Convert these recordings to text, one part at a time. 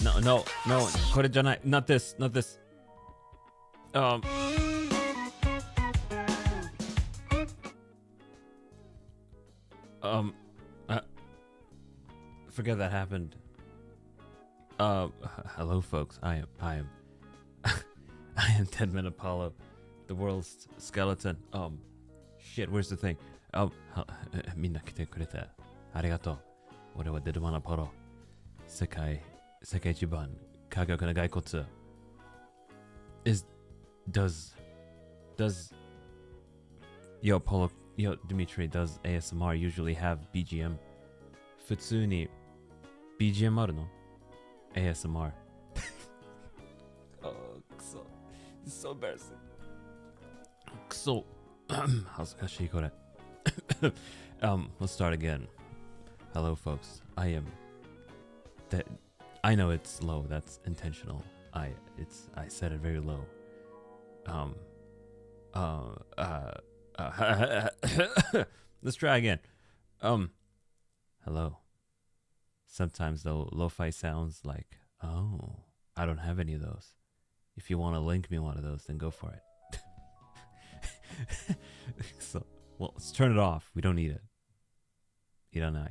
No, no, no. これじゃない。Not this, not this. Forget that happened. Hello, folks. I am I am Deadman Apollo, the world's skeleton. Shit. Where's the thing? みんな来てくれてありがとう。俺は Deadman Apollo。世界一番科学の骸骨。Does Yo Apollo, yo Dimitri, does ASMR usually have BGM? 普通に BGM あるの ASMR くそ It's so embarrassing くそ恥ずかしいこれLet's start again. Hello folks, I know it's low, that's intentional. I said it very low. Let's try again. Hello. Sometimes though, lo-fi sounds like, oh, I don't have any of those. If you want to link me one of those, then go for it. So, well, let's turn it off. We don't need it. You don't know.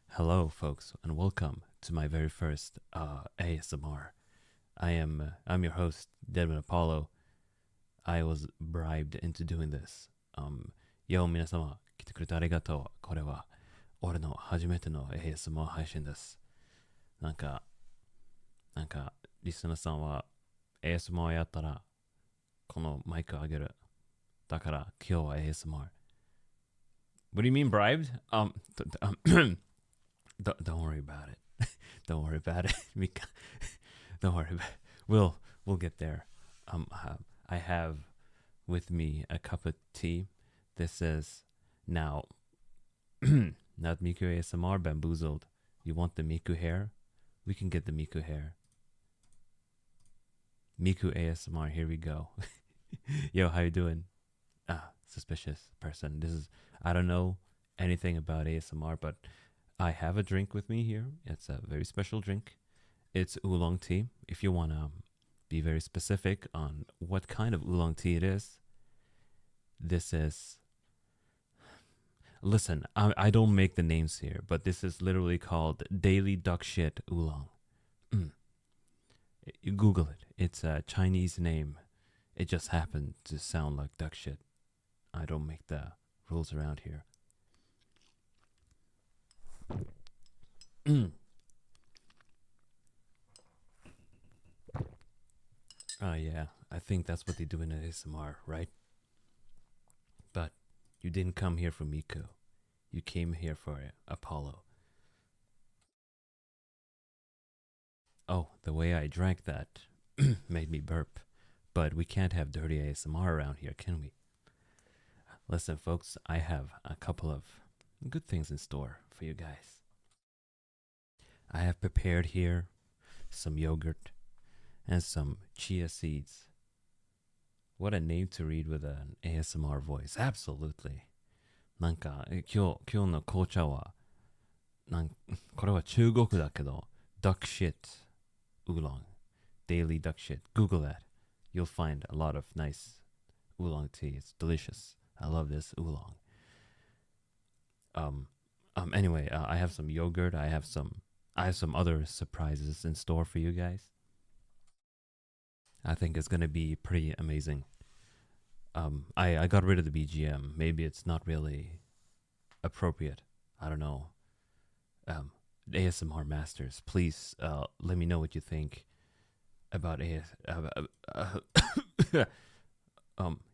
Hello, folks, and welcome to my very first ASMR. I'm your host, Deadman Apollo. I was bribed into doing this. Yo, 皆様、来てくれてありがとう。これは俺の初めての ASMR 配信です。なんか、リスナーさんは ASMR やったら、このマイクあげる。だから今日は ASMR。What do you mean bribed? Don't worry about it. Don't worry about it. Don't worry about it. We'll get there. I have with me a cup of tea. This is now not Miku ASMR bamboozled. You want the Miku hair? We can get the Miku hair. Miku ASMR, here we go. Yo, how you doing? Suspicious person. I don't know anything about ASMR, but I have a drink with me here. It's a very special drink. It's oolong tea. If you want to be very specific on what kind of oolong tea it is, this is... Listen, I don't make the names here, but this is literally called Daily Duck Shit Oolong. You Google it. It's a Chinese name. It just happened to sound like duck shit. I don't make the rules around here. Yeah, I think that's what they do in ASMR, right? But you didn't come here for Miku. You came here for Apollo. Oh, the way I drank that made me burp. But we can't have dirty ASMR around here, can we? Listen, folks, I have a couple of good things in store for you guys. I have prepared here some yogurt and some chia seeds. What a name to read with an ASMR voice. Absolutely. なんか今日の紅茶はこれは中国だけど duck shit oolong. Daily duck shit. Google that. You'll find a lot of nice oolong tea. It's delicious. I love this oolong. Anyway, I have some yogurt. I have some other surprises in store for you guys. I think it's gonna be pretty amazing. I got rid of the BGM. Maybe it's not really appropriate. I don't know. ASMR masters, please let me know what you think about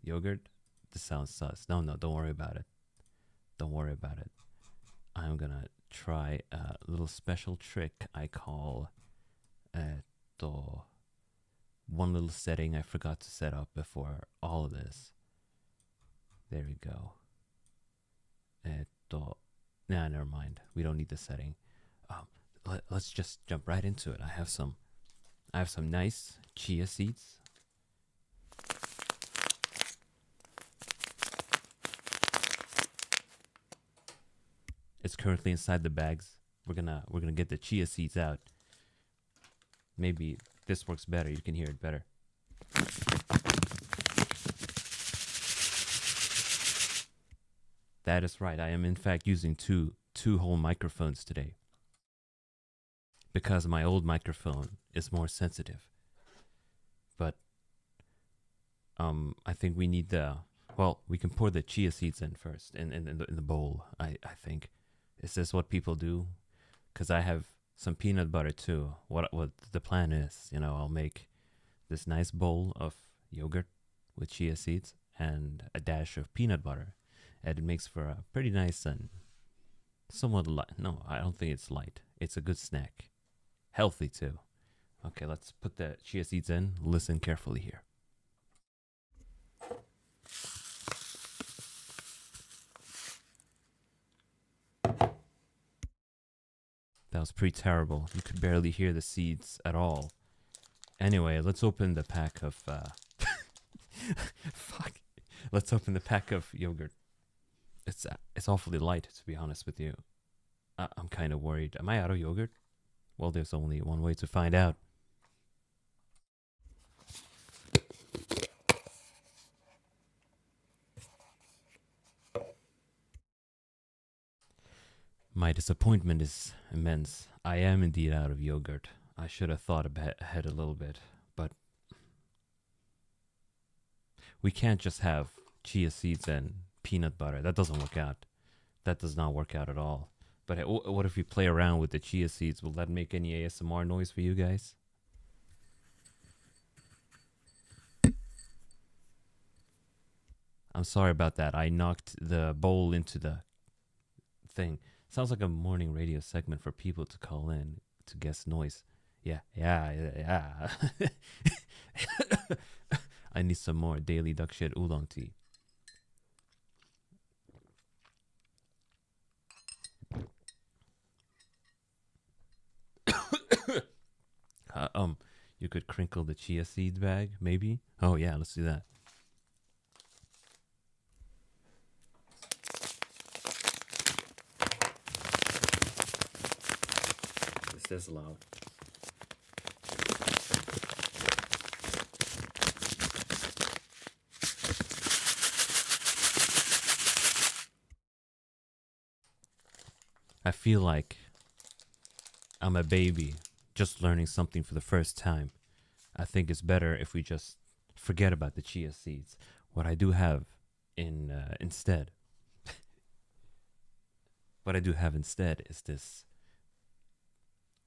yogurt. This sounds sus. No, don't worry about it. Don't worry about it. I'm gonna try a little special trick I call one little setting I forgot to set up before all of this. There we go. Nah, never mind. We don't need the setting. Let's just jump right into it. I have some nice chia seeds. It's currently inside the bags. We're gonna get the chia seeds out. Maybe this works better. You can hear it better. That is right. I am in fact using two whole microphones today because my old microphone is more sensitive. But I think we need we can pour the chia seeds in first in the bowl. I think. Is this what people do? Because I have some peanut butter too. What the plan is, I'll make this nice bowl of yogurt with chia seeds and a dash of peanut butter, and it makes for a pretty nice and somewhat light. No, I don't think it's light. It's a good snack, healthy too. Okay, let's put the chia seeds in. Listen carefully here. That was pretty terrible. You could barely hear the seeds at all. Anyway, let's open the pack of fuck. Let's open the pack of yogurt. It's awfully light, to be honest with you. I'm kind of worried. Am I out of yogurt? Well, there's only one way to find out. My disappointment is immense. I am indeed out of yogurt. I should have thought ahead a little bit, but we can't just have chia seeds and peanut butter. That doesn't work out. That does not work out at all. But what if we play around with the chia seeds? Will that make any ASMR noise for you guys? I'm sorry about that. I knocked the bowl into the thing. Sounds like a morning radio segment for people to call in to guess noise. Yeah. I need some more daily duck shit oolong tea. You could crinkle the chia seeds bag, maybe? Oh yeah, let's do that. This is loud. I feel like I'm a baby just learning something for the first time. I think it's better if we just forget about the chia seeds. What I do have instead is this.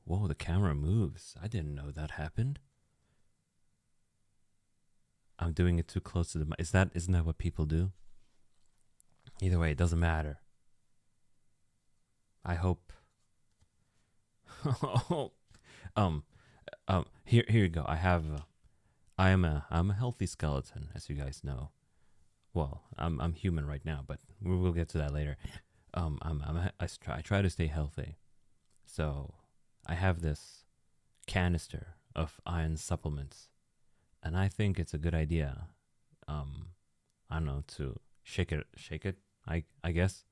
Whoa, the camera moves. I didn't know that happened. I'm doing it too close to the mic. Isn't that what people do? Either way, it doesn't matter. I hope. Here you go. I'm a healthy skeleton, as you guys know. Well, I'm human right now, but we'll get to that later. I try to stay healthy, so I have this canister of iron supplements, and I think it's a good idea. I don't know, to shake it. I guess.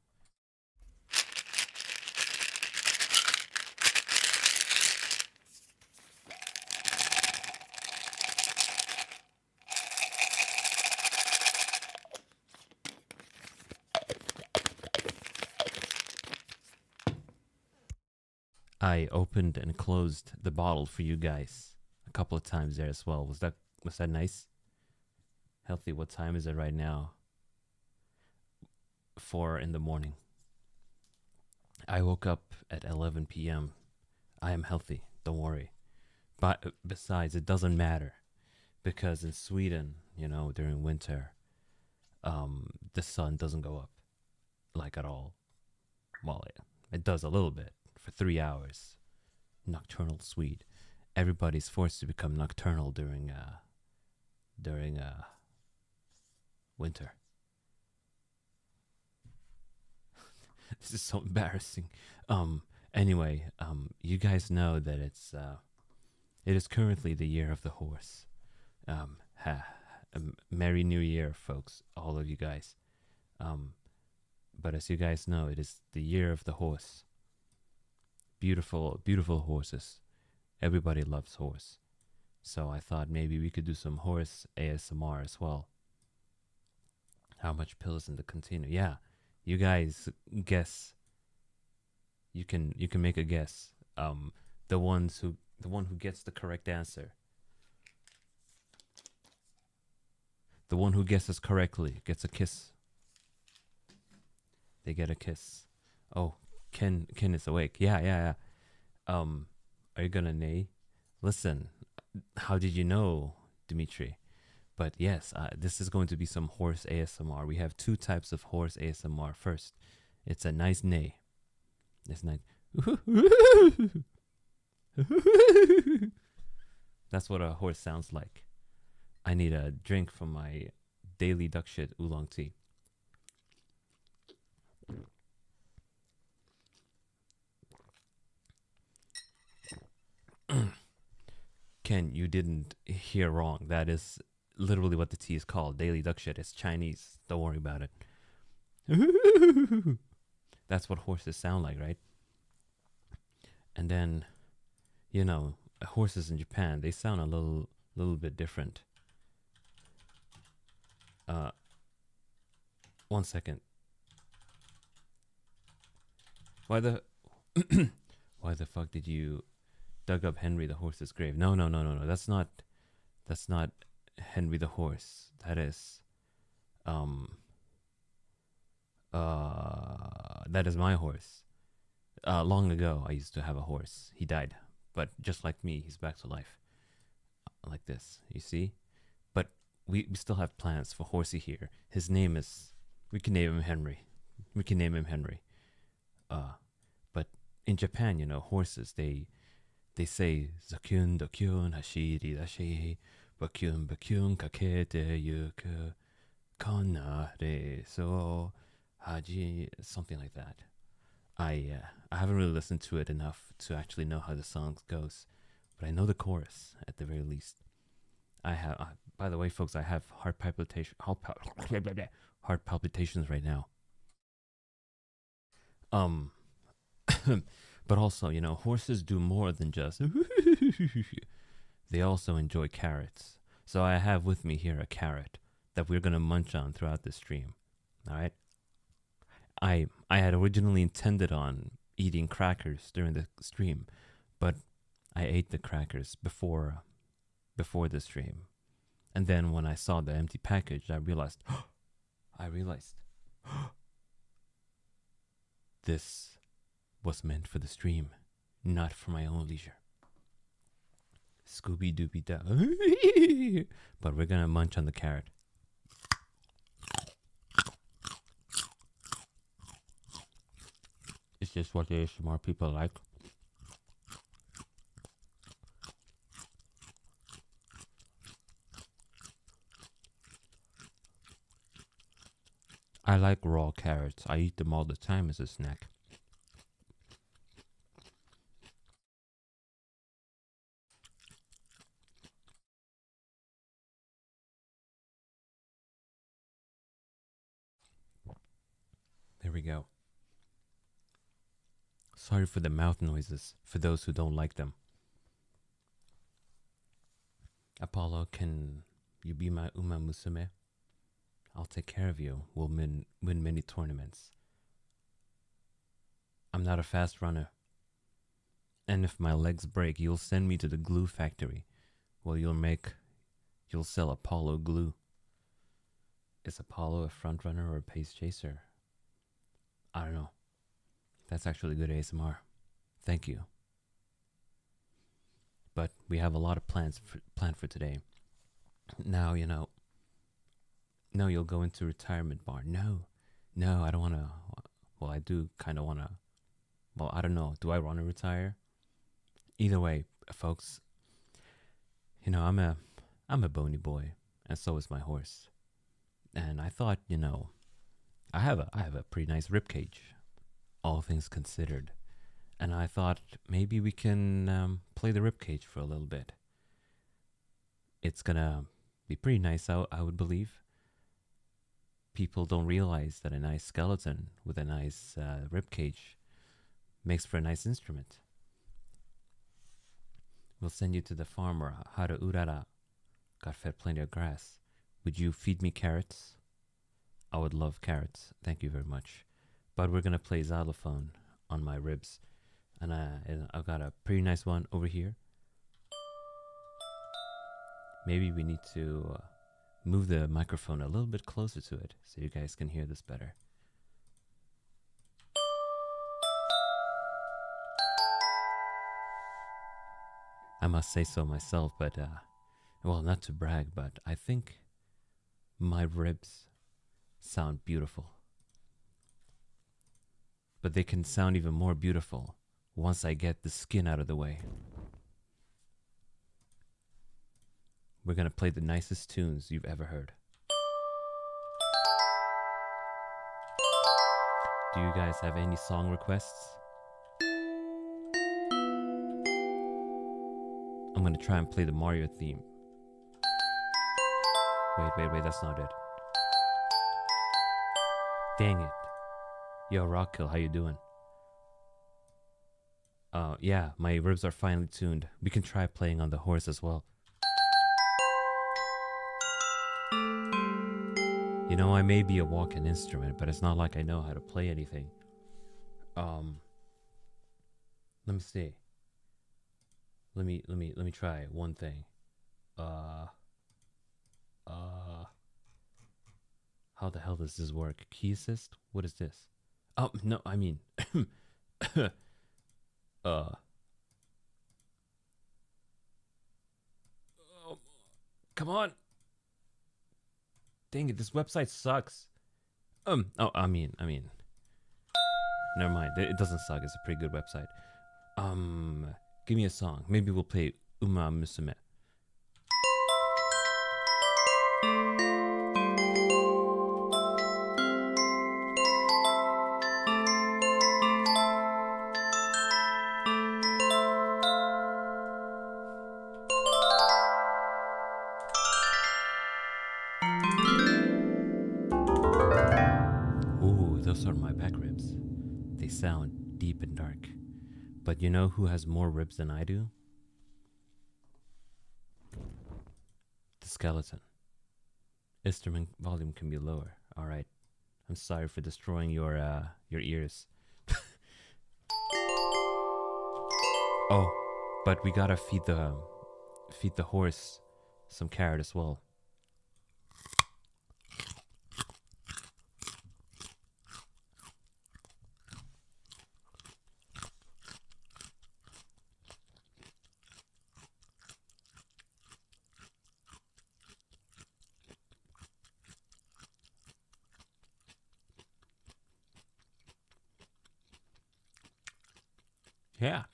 I opened and closed the bottle for you guys a couple of times there as well. Was that nice? Healthy. What time is it right now? 4 in the morning. I woke up at 11 p.m. I am healthy. Don't worry. But besides, it doesn't matter because in Sweden, during winter, the sun doesn't go up like at all. Well, it does a little bit. For 3 hours. Nocturnal Swede. Everybody's forced to become nocturnal during winter. This is so embarrassing. Anyway, you guys know that it is currently the year of the horse. Merry New Year, folks, all of you guys. But as you guys know, it is the year of the horse. beautiful, beautiful horses. Everybody loves horse. So I thought maybe we could do some horse ASMR as well. How much pills in the container? Yeah, you guys guess. You can make a guess. The one who gets the correct answer. The one who guesses correctly gets a kiss. They get a kiss. Oh, Ken is awake. Yeah. Are you gonna neigh? Listen, how did you know, Dimitri? But yes, this is going to be some horse ASMR. We have two types of horse ASMR. First, it's a nice neigh. It's nice. That's what a horse sounds like. I need a drink from my daily duck shit oolong tea. Ken, you didn't hear wrong. That is literally what the tea is called. Daily duck shit. It's Chinese. Don't worry about it. That's what horses sound like, right? And then, horses in Japan, they sound a little bit different. 1 second. Why the why the fuck did you dug up Henry the horse's grave? No. That's not Henry the horse. That is that is my horse. Long ago I used to have a horse. He died. But just like me, he's back to life. Like this. You see? But we still have plans for Horsey here. His name is, we can name him Henry. But in Japan, horses, they say zakyun dokyun hashiri dashi bakyun kakete yuku kanare so haji, something like that. I haven't really listened to it enough to actually know how the song goes, but I know the chorus at the very least. I have, by the way, folks, I have heart palpitations right now. But also, horses do more than just. They also enjoy carrots. So I have with me here a carrot that we're gonna munch on throughout the stream. All right. I had originally intended on eating crackers during the stream, but I ate the crackers before the stream. And then when I saw the empty package, I realized this was meant for the stream, not for my own leisure. Scooby Dooby Doo. But we're gonna munch on the carrot. It's just what the ASMR people like. I like raw carrots. I eat them all the time as a snack. There we go. Sorry for the mouth noises, for those who don't like them. Apollo, can you be my Uma Musume? I'll take care of you. We'll win many tournaments. I'm not a fast runner. And if my legs break, you'll send me to the glue factory. Well, you'll sell Apollo glue. Is Apollo a front runner or a pace chaser? I don't know. That's actually good ASMR. Thank you. But we have a lot of planned for today. Now, no, you'll go into retirement bar. No, I don't want to. Well, I do kind of want to. Well, I don't know. Do I want to retire? Either way, folks, I'm a bony boy, and so is my horse. And I thought, I have a pretty nice ribcage, all things considered. And I thought maybe we can play the ribcage for a little bit. It's gonna be pretty nice, I would believe. People don't realize that a nice skeleton with a nice ribcage makes for a nice instrument. We'll send you to the farm where Haru Urara got fed plenty of grass. Would you feed me carrots? I would love carrots. Thank you very much. But we're going to play xylophone on my ribs. And I've got a pretty nice one over here. Maybe we need to move the microphone a little bit closer to it so you guys can hear this better. I must say so myself, but, well, not to brag, but I think my ribs sound beautiful. But they can sound even more beautiful once I get the skin out of the way. We're gonna play the nicest tunes you've ever heard. Do you guys have any song requests? I'm gonna try and play the Mario theme. Wait, that's not it. Dang it. Yo, Rockkill, how you doing? Yeah, my ribs are finally tuned. We can try playing on the horse as well. You know, I may be a walking instrument, but it's not like I know how to play anything. Let me see. Let me try one thing. How the hell does this work? Key assist? What is this? Oh, no, I mean, come on. Dang it, this website sucks. Oh, I mean, never mind. It doesn't suck. It's a pretty good website. Give me a song. Maybe we'll play Uma Musume. Those are my back ribs. They sound deep and dark. But you know who has more ribs than I do? The skeleton. Instrument volume can be lower. All right. I'm sorry for destroying your ears. Oh, but we gotta feed the horse some carrot as well. Yeah.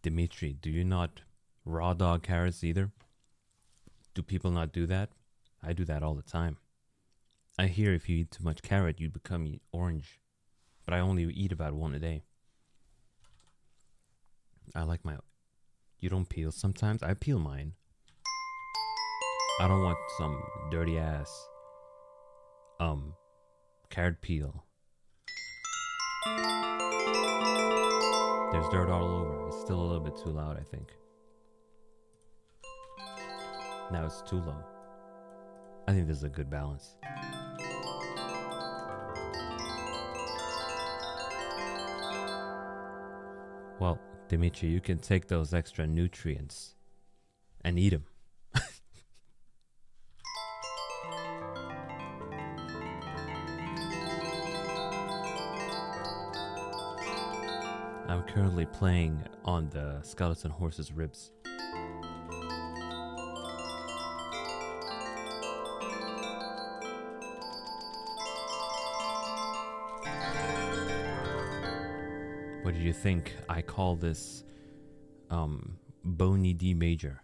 Dimitri, do you not raw dog carrots either? Do people not do that? I do that all the time. I hear if you eat too much carrot, you become orange. But I only eat about one a day. I like my... You don't peel sometimes? I peel mine. I don't want some dirty ass carrot peel. There's dirt all over. It's still a little bit too loud, I think. Now it's too low. I think this is a good balance. Well, Dimitri, you can take those extra nutrients and eat them. I'm currently playing on the skeleton horse's ribs. What do you think I call this bony D major?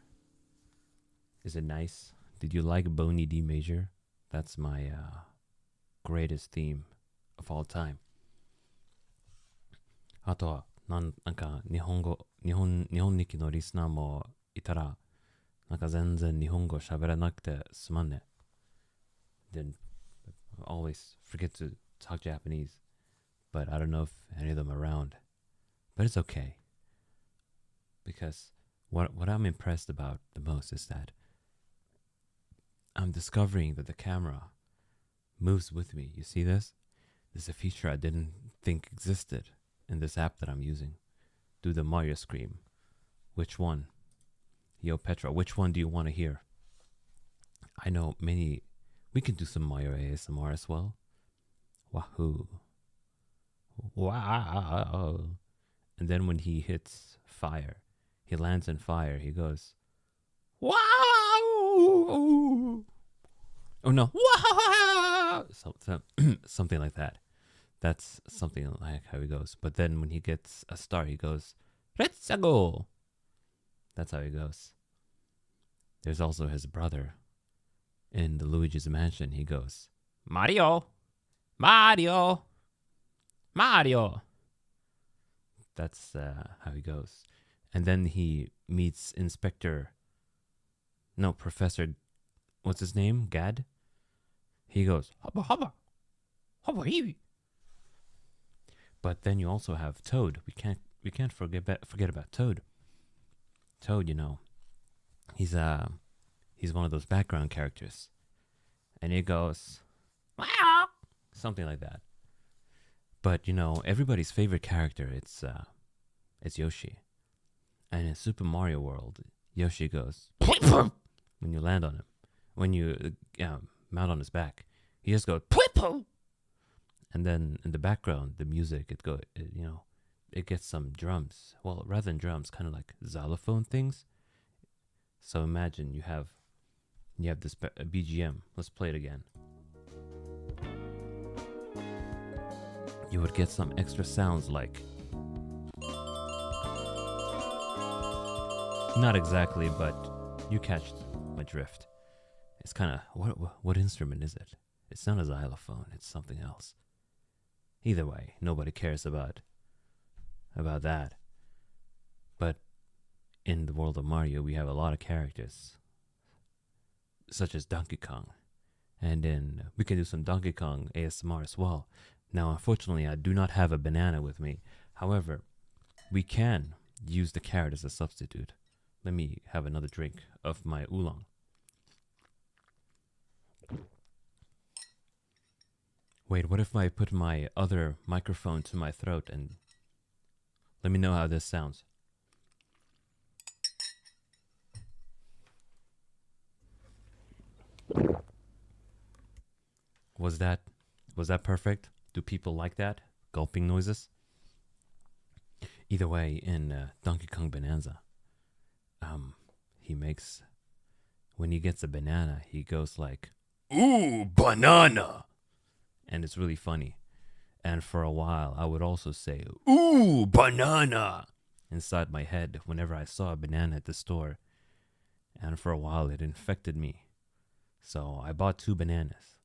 Is it nice? Did you like bony D major? That's my greatest theme of all time. あとはなんか日本日記のリスナーもいたらなんか全然日本語喋らなくてすまんね。Then always forget to talk Japanese, but I don't know if any of them are around. But it's okay, because what I'm impressed about the most is that I'm discovering that the camera moves with me. You see this? This is a feature I didn't think existed in this app that I'm using. Do the Mario scream. Which one? Yo, Petra, which one do you want to hear? I know many. We can do some Mario ASMR as well. Wahoo. Wow. And then when he hits fire, he lands in fire, he goes, wow. Oh no. Wow. Something like that. That's something like how he goes. But then when he gets a star, he goes, let's go. That's how he goes. There's also his brother. In the Luigi's Mansion, he goes, Mario, Mario, Mario. That's how he goes. And then he meets Professor, what's his name? Gad? He goes, hubba, hubba, hubba, hee. But then you also have Toad. We can't forget about Toad. Toad, you know, he's one of those background characters, and he goes, wow, something like that. But you know, everybody's favorite character, it's Yoshi, and in Super Mario World, Yoshi goes when you land on him, when you mount on his back, he just goes, and then in the background, the music it gets some drums. Well, rather than drums, kind of like xylophone things. So imagine you have this BGM. Let's play it again. You would get some extra sounds like, not exactly, but you catch my drift. It's kind of, what instrument is it? It's not a xylophone, it's something else. Either way, nobody cares about that. But in the world of Mario, we have a lot of characters, such as Donkey Kong. And we can do some Donkey Kong ASMR as well. Now, unfortunately, I do not have a banana with me. However, we can use the carrot as a substitute. Let me have another drink of my oolong. Wait, what if I put my other microphone to my throat and let me know how this sounds? Was that perfect? Do people like that? Gulping noises? Either way, in Donkey Kong Bonanza, he makes, when he gets a banana, he goes like, ooh, banana! And it's really funny. And for a while, I would also say, ooh, banana! Inside my head whenever I saw a banana at the store. And for a while, it infected me. So I bought 2 bananas.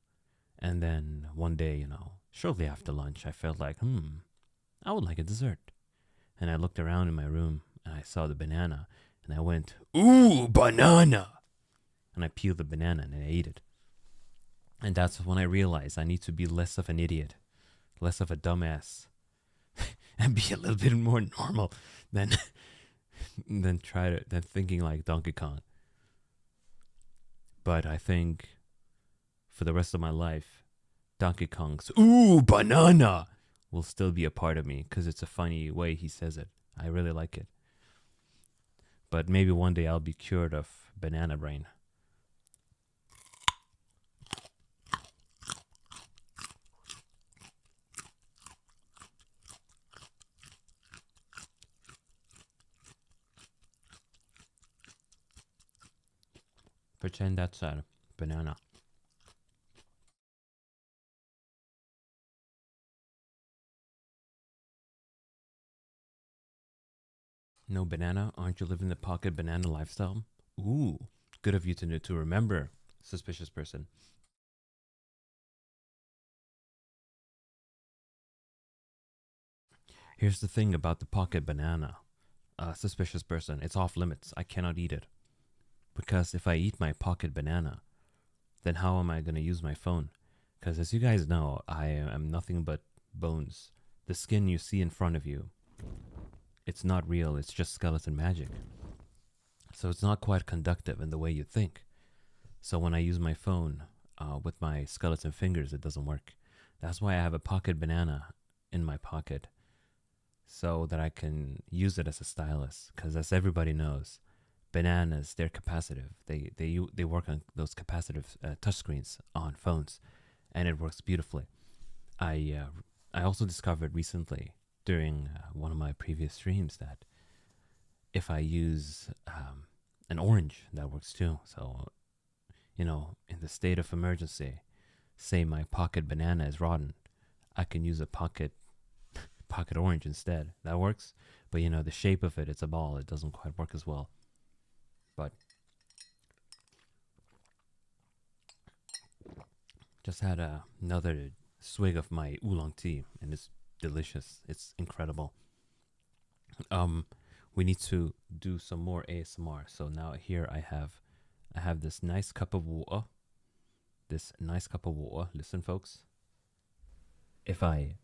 And then one day, shortly after lunch, I felt like, I would like a dessert. And I looked around in my room and I saw the banana and I went, ooh, banana! And I peeled the banana and I ate it. And that's when I realized I need to be less of an idiot, less of a dumbass, and be a little bit more normal than thinking like Donkey Kong. But I think for the rest of my life, Donkey Kong's ooh, banana will still be a part of me because it's a funny way he says it. I really like it. But maybe one day I'll be cured of banana brain. Pretend that's a banana. No banana? Aren't you living the pocket banana lifestyle? Ooh, good of you to remember, suspicious person. Here's the thing about the pocket banana, suspicious person. It's off limits. I cannot eat it. Because if I eat my pocket banana, then how am I going to use my phone? Because as you guys know, I am nothing but bones. The skin you see in front of you, it's not real, it's just skeleton magic. So it's not quite conductive in the way you think. So when I use my phone with my skeleton fingers, it doesn't work. That's why I have a pocket banana in my pocket, so that I can use it as a stylus. Because as everybody knows, bananas, they're capacitive. They work on those capacitive touchscreens on phones, and it works beautifully. I also discovered recently during one of my previous streams that if I use an orange, that works too. So, in the state of emergency, say my pocket banana is rotten, I can use a pocket orange instead. That works. But the shape of it's a ball. It doesn't quite work as well. But just had another swig of my oolong tea, and it's delicious. It's incredible. We need to do some more ASMR. So now here I have this nice cup of water. Listen, folks. If I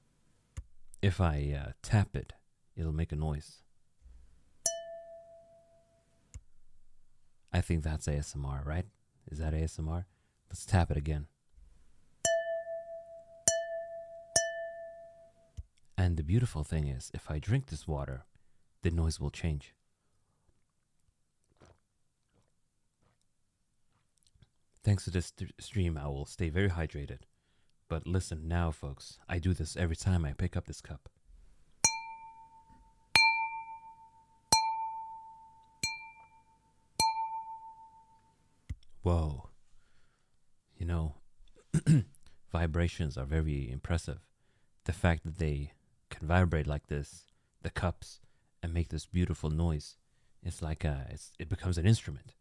tap it, it'll make a noise. I think that's ASMR, right? Is that ASMR? Let's tap it again. And the beautiful thing is, if I drink this water, the noise will change. Thanks to this stream, I will stay very hydrated. But listen now, folks. I do this every time I pick up this cup. Whoa. Vibrations are very impressive. The fact that they can vibrate like this, the cups, and make this beautiful noise, it's like it becomes an instrument.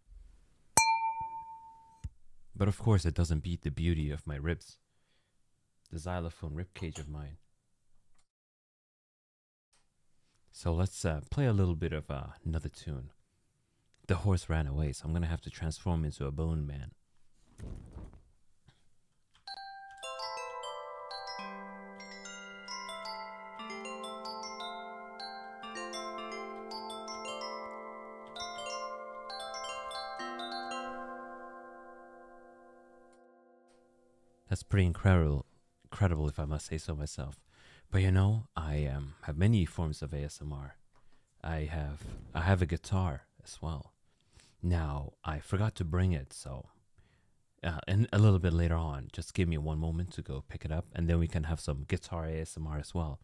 But of course, it doesn't beat the beauty of my ribs. The xylophone ribcage of mine. So let's play a little bit of another tune. The horse ran away, so I'm gonna have to transform into a bone man. That's pretty incredible if I must say so myself. But I have many forms of ASMR. I have a guitar as well. Now, I forgot to bring it, so and a little bit later on, just give me one moment to go pick it up, and then we can have some guitar ASMR as well.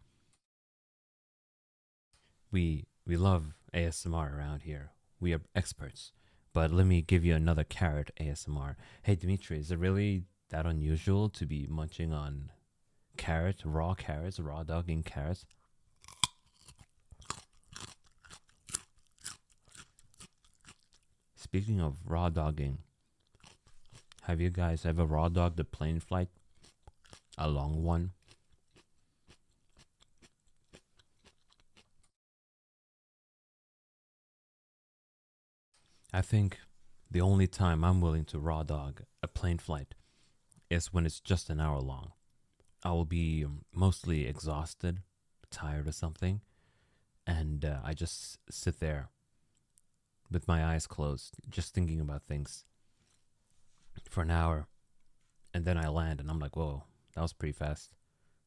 We love ASMR around here. We are experts. But let me give you another carrot ASMR. Hey, Dimitri, is it really that unusual to be munching on raw dogging carrots? Speaking of raw dogging, have you guys ever raw dogged a plane flight? A long one? I think the only time I'm willing to raw dog a plane flight is when it's just an hour long. I will be mostly exhausted, tired or something, and I just sit there with my eyes closed, just thinking about things for an hour, and then I land and I'm like, whoa, that was pretty fast,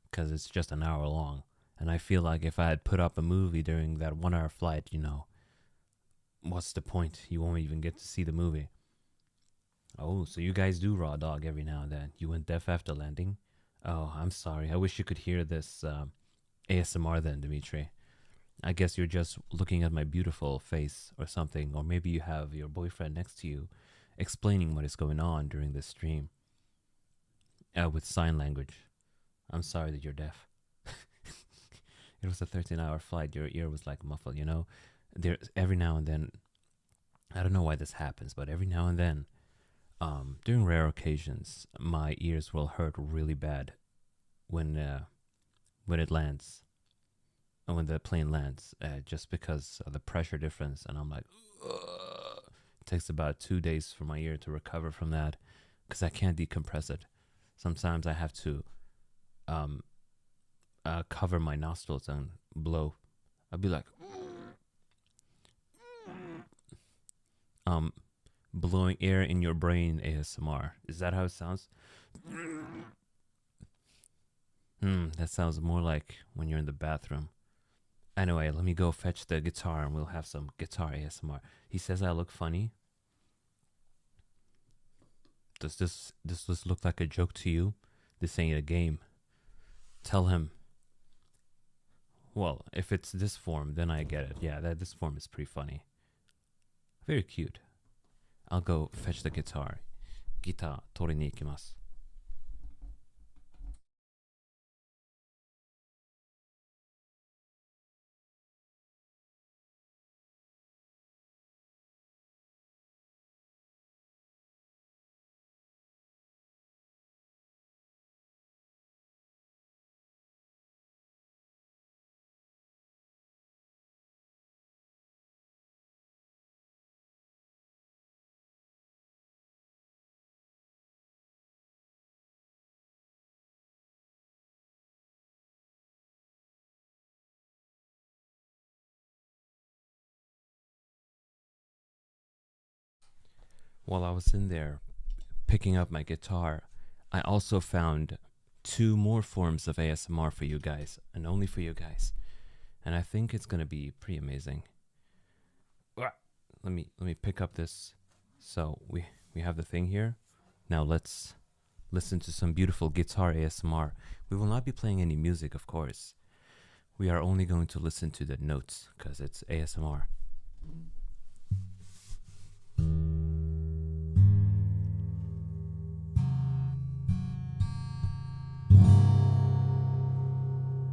because it's just an hour long. And I feel like if I had put up a movie during that 1 hour flight, what's the point? You won't even get to see the movie. Oh, so you guys do raw dog every now and then. You went deaf after landing? Oh, I'm sorry. I wish you could hear this ASMR then, Dimitri. I guess you're just looking at my beautiful face or something, or maybe you have your boyfriend next to you explaining what is going on during this stream with sign language. I'm sorry that you're deaf. It was a 13-hour flight. Your ear was like muffled, There, every now and then, I don't know why this happens, but every now and then, during rare occasions, my ears will hurt really bad when it lands, and when the plane lands, just because of the pressure difference. And I'm like, ugh. It takes about 2 days for my ear to recover from that, because I can't decompress it. sometimes I have to cover my nostrils and blow. I'll be like blowing air in your brain ASMR. Is that how it sounds? That sounds more like when you're in the bathroom. Anyway, let me go fetch the guitar and we'll have some guitar ASMR. He says I look funny. Does this look like a joke to you? This ain't a game. Tell him. Well, if it's this form, then I get it. Yeah, this form is pretty funny. Very cute. I'll go fetch the guitar. ギター取りに行きます。While I was in there picking up my guitar, I also found 2 more forms of ASMR for you guys, and only for you guys. And I think it's gonna be pretty amazing. Let me pick up this. So we have the thing here. Now let's listen to some beautiful guitar ASMR. We will not be playing any music, of course. We are only going to listen to the notes because it's ASMR.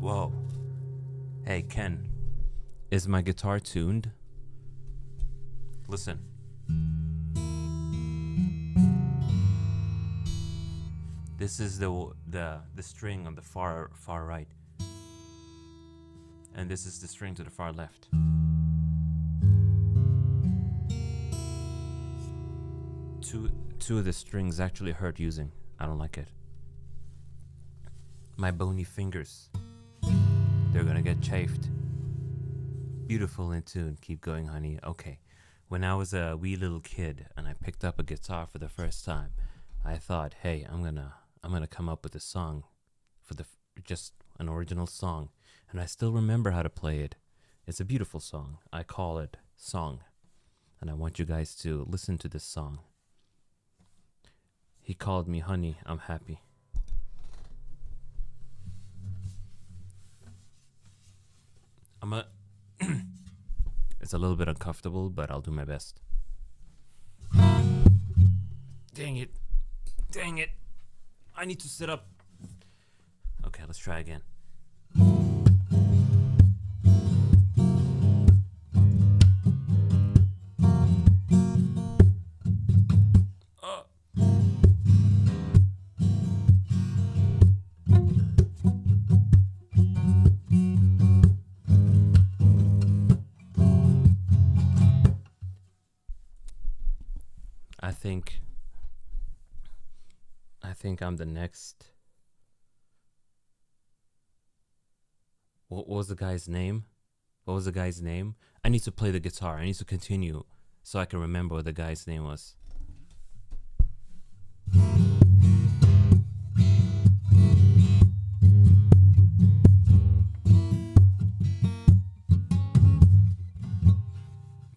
Whoa. Hey, Ken. Is my guitar tuned? Listen. This is the string on the far right. And this is the string to the far left. Two of the strings actually hurt using. I don't like it. My bony fingers. They're gonna get chafed. Beautiful in tune. Keep going, honey. Okay. When I was a wee little kid and I picked up a guitar for the first time, I thought, hey, I'm gonna come up with a song for just an original song. And I still remember how to play it. It's a beautiful song. I call it Song. And I want you guys to listen to this song. He called me honey, I'm happy. It's a little bit uncomfortable, but I'll do my best. Dang it. Dang it. I need to sit up. Okay, let's try again. I think I'm the next. What was the guy's name? What was the guy's name? I need to play the guitar. I need to continue so I can remember what the guy's name was.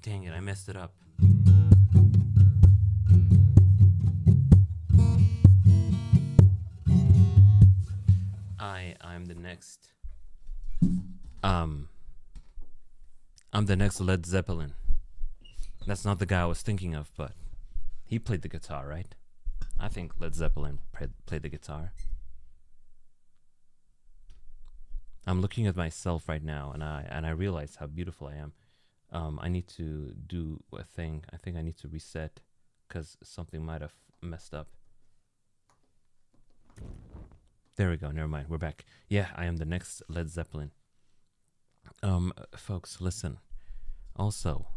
Dang it, I messed it up. I'm the next. I'm the next Led Zeppelin. That's not the guy I was thinking of, but he played the guitar, right? I think Led Zeppelin played the guitar. I'm looking at myself right now, and I realize how beautiful I am. I need to do a thing. I think I need to reset because something might have messed up. There we go. Never mind. We're back. Yeah, I am the next Led Zeppelin. Folks, listen. Also,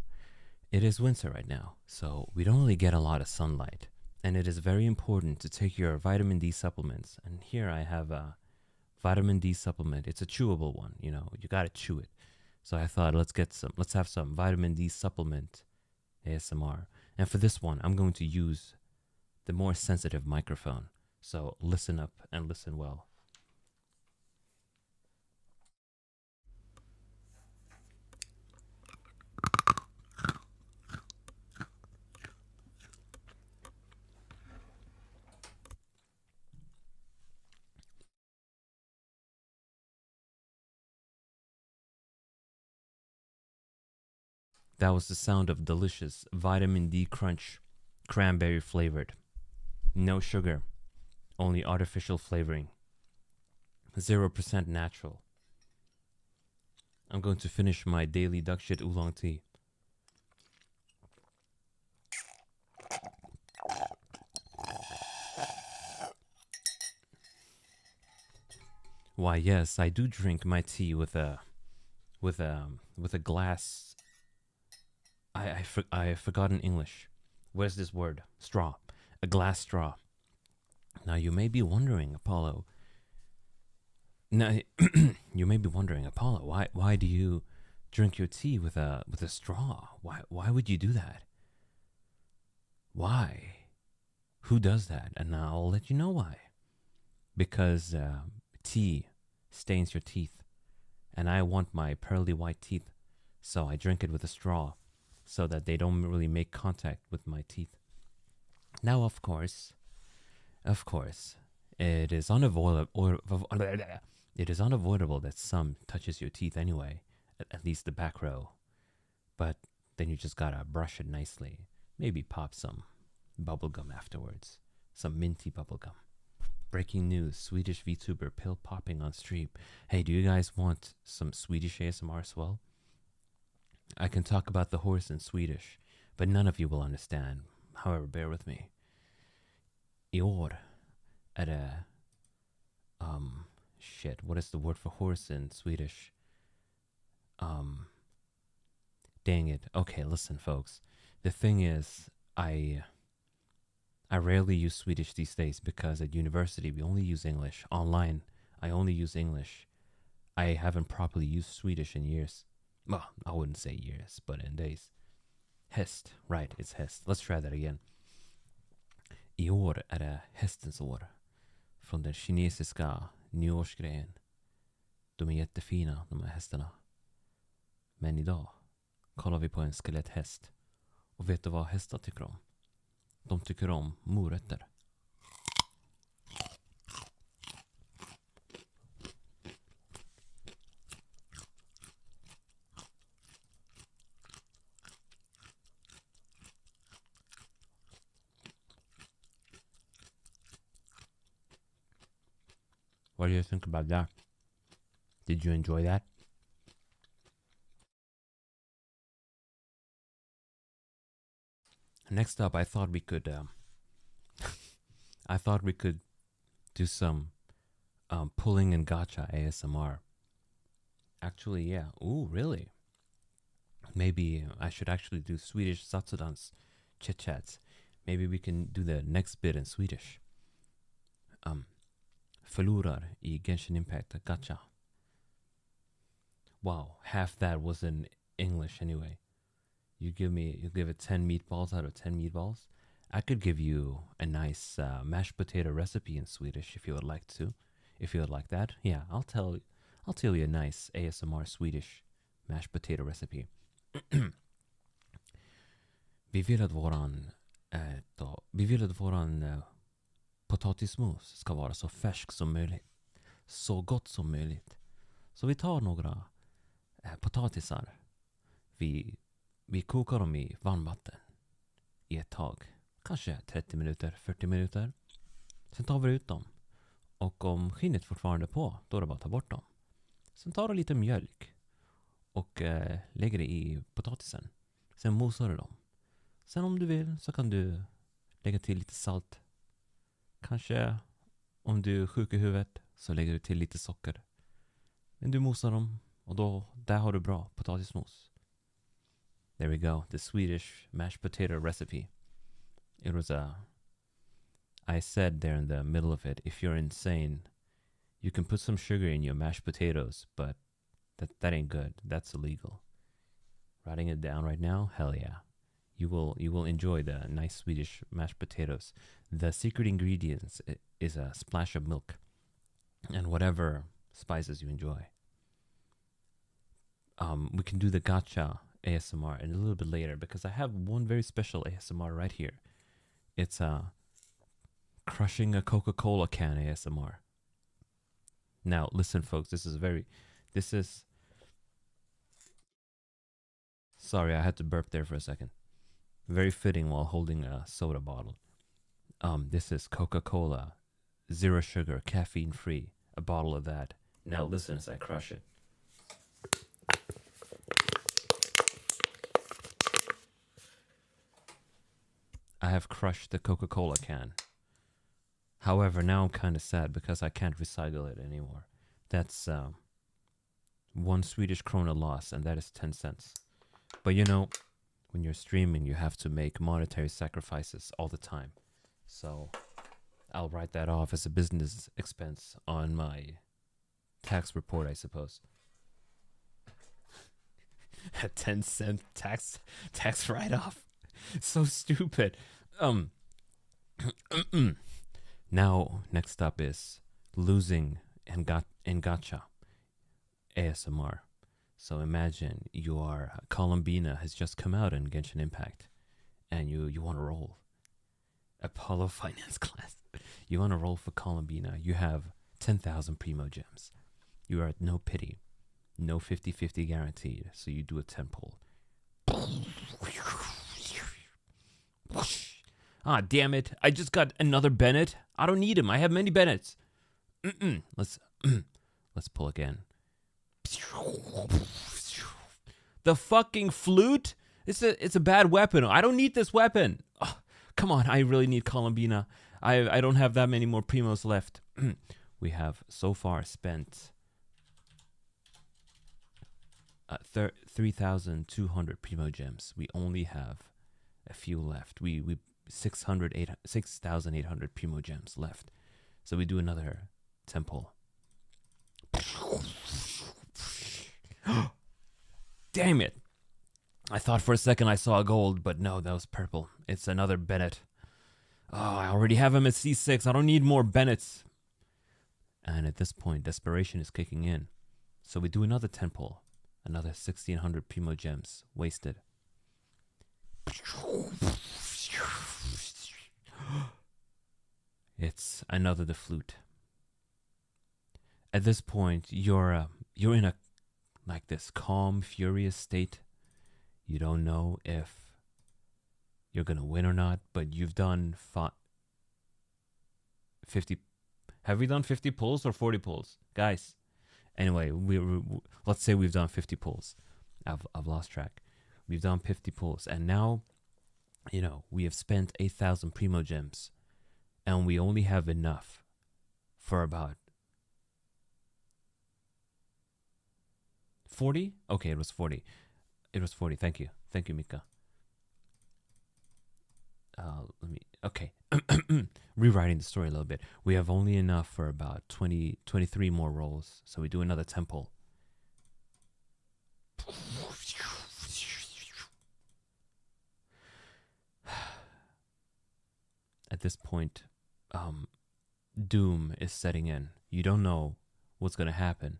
it is winter right now, so we don't really get a lot of sunlight. And it is very important to take your vitamin D supplements. And here I have a vitamin D supplement. It's a chewable one, you know, you gotta chew it. So I thought let's have some vitamin D supplement ASMR. And for this one, I'm going to use the more sensitive microphone. So listen up and listen well. That was the sound of delicious vitamin D crunch, cranberry flavored. No sugar, only artificial flavoring. 0% natural. I'm going to finish my daily duck shit oolong tea. Why, yes, I do drink my tea with a glass. I forgot in English. Where's this word? Straw. A glass straw. Now you may be wondering, Apollo. Now you may be wondering, Apollo, why do you drink your tea with a straw? Why would you do that? Why? Who does that? And now I'll let you know why. Because tea stains your teeth, and I want my pearly white teeth, so I drink it with a straw, so that they don't really make contact with my teeth. Now, of course, it is unavoidable. It is unavoidable that some touches your teeth anyway, at least the back row. But then you just gotta brush it nicely. Maybe pop some bubblegum afterwards, some minty bubblegum. Breaking news, Swedish Vtuber pill popping on stream. Hey, do you guys want some Swedish ASMR as well? I can talk about the horse in Swedish, but none of you will understand. However, bear with me. I år är det... Shit, what is the word for horse in Swedish? Dang it. Okay, listen, folks. The thing is, I rarely use Swedish these days because at university we only use English. Online, I only use English. I haven't properly used Swedish in years. Well, I wouldn't say years, but in days. Häst, right, it's häst. Let's try that again. I år är det hästens år. Från den kinesiska nyårsgrejen. De är jättefina, de här hästarna. Men idag kollar vi på en skeletthäst. Och vet du vad hästar tycker om? De tycker om morötter. What do you think about that? Did you enjoy that? Next up, I thought we could do some pulling and gotcha ASMR. Actually, yeah. Ooh, really? Maybe I should actually do Swedish satsudans chit chats. Maybe we can do the next bit in Swedish. Förlorar i Genshin Impact gotcha. Wow, half that was in English anyway. You give it 10 meatballs out of 10 meatballs. I could give you a nice mashed potato recipe in Swedish if you would like to. If you would like that, yeah, I'll tell you a nice ASMR Swedish mashed potato recipe. Vi vill att våran potatismos ska vara så färsk som möjligt. Så gott som möjligt. Så vi tar några potatisar. Vi kokar dem i varmvatten i ett tag. Kanske 30 minuter, 40 minuter. Sen tar vi ut dem. Och om skinnet fortfarande är på, då är det bara att ta bort dem. Sen tar du lite mjölk och lägger det i potatisen. Sen mosar du dem. Sen om du vill så kan du lägga till lite salt. Kanske om du är sjuk i huvudet så lägger du till lite socker. Men du mosar dem och där har du bra potatismos. There we go, the Swedish mashed potato recipe. It was I said there in the middle of it, if you're insane, you can put some sugar in your mashed potatoes, but that ain't good. That's illegal. Writing it down right now, hell yeah. You will enjoy the nice Swedish mashed potatoes. The secret ingredients is a splash of milk and whatever spices you enjoy. We can do the gacha ASMR a little bit later because I have one very special ASMR right here. It's crushing a Coca-Cola can ASMR. Now, listen, folks, this is sorry, I had to burp there for a second. Very fitting while holding a soda bottle. This is Coca-Cola, 0 sugar, caffeine free, a bottle of that. Now listen as I crush it. I have crushed the Coca-Cola can. However, now I'm kind of sad because I can't recycle it anymore. That's 1 Swedish krona loss, and that is 10 cents. But you know, when you're streaming, you have to make monetary sacrifices all the time. So I'll write that off as a business expense on my tax report, I suppose. A 10-cent tax write-off. So stupid. Now, next up is losing in gacha ASMR. So imagine Columbina has just come out in Genshin Impact, and you want to roll. Apollo Finance class. You want to roll for Columbina. You have 10,000 primo gems. You are at no pity. No 50-50 guaranteed. So you do a 10 pull. Ah, damn it. I just got another Bennett. I don't need him. I have many Bennetts. Let's pull again. The fucking flute? It's a bad weapon. I don't need this weapon. Oh, come on, I really need Columbina. I don't have that many more primos left. We have so far spent 3,200 primo gems. We only have a few left. We 6,800 primo gems left. So we do another temple. Damn it. I thought for a second I saw gold, but no, that was purple. It's another Bennett. Oh, I already have him at C6. I don't need more Bennetts. And at this point, desperation is kicking in. So we do another 10 pull. Another 1,600 primo gems wasted. It's another the flute. At this point, you're in a like this calm, furious state. You don't know if you're gonna win or not, but you've done 50. Have we done 50 pulls or 40 pulls, guys? Anyway, let's say we've done 50 pulls. I've lost track. We've done 50 pulls, and now, you know, we have spent 8,000 primo gems, and we only have enough for about 40? Okay, it was 40. It was 40. Thank you. Thank you, Mika. Okay. Rewriting the story a little bit. We have only enough for about 23 more rolls. So we do another temple. At this point, doom is setting in. You don't know what's going to happen.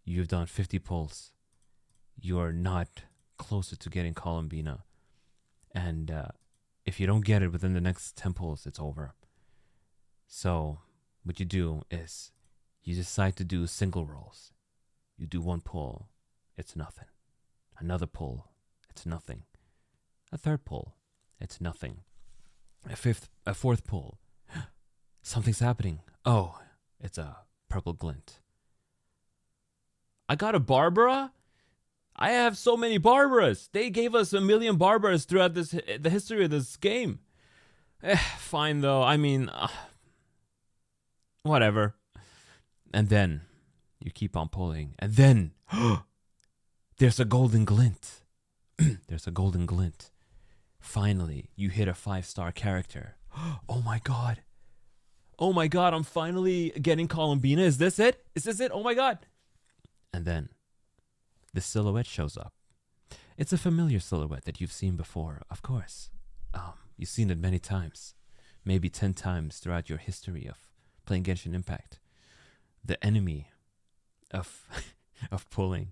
You've done 50 pulls. You're not closer to getting Columbina. And if you don't get it within the next 10 pulls, it's over. So what you do is you decide to do single rolls. You do 1 pull, it's nothing. Another pull, it's nothing. A third pull, it's nothing. A fourth pull, something's happening. Oh, it's a purple glint. I got a Barbara? I have so many Barbaras. They gave us 1 million Barbaras throughout the history of this game. Fine though. I mean, whatever. And then you keep on pulling, and then there's a golden glint. There's a golden glint. Finally, you hit a 5-star character. Oh my god. oh my god, I'm finally getting Columbina. Is this it? Is this it? Oh my god. And then the silhouette shows up. It's a familiar silhouette that you've seen before, of course. You've seen it many times, maybe 10 times throughout your history of playing Genshin Impact. The enemy of of pulling.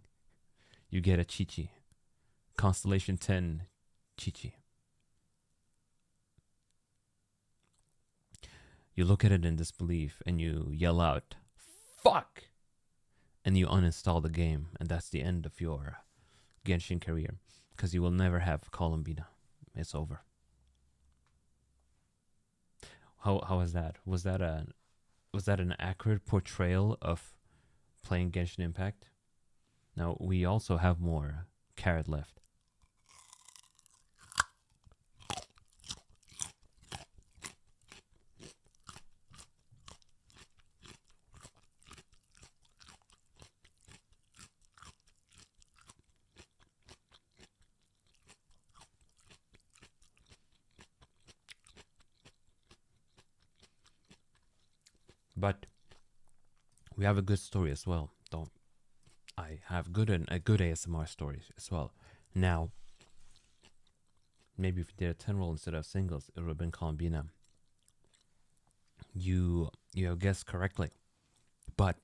You get a Chi-Chi. Constellation 10 Chi-Chi. You look at it in disbelief and you yell out, "Fuck!" And you uninstall the game, and that's the end of your Genshin career, because you will never have Columbina. It's over. How was that? Was that an accurate portrayal of playing Genshin Impact? Now we also have more carrot left. But we have a good story as well. Don't I have good ASMR stories as well. Now, maybe if you did a 10 roll instead of singles, it would have been Columbina. You have guessed correctly. But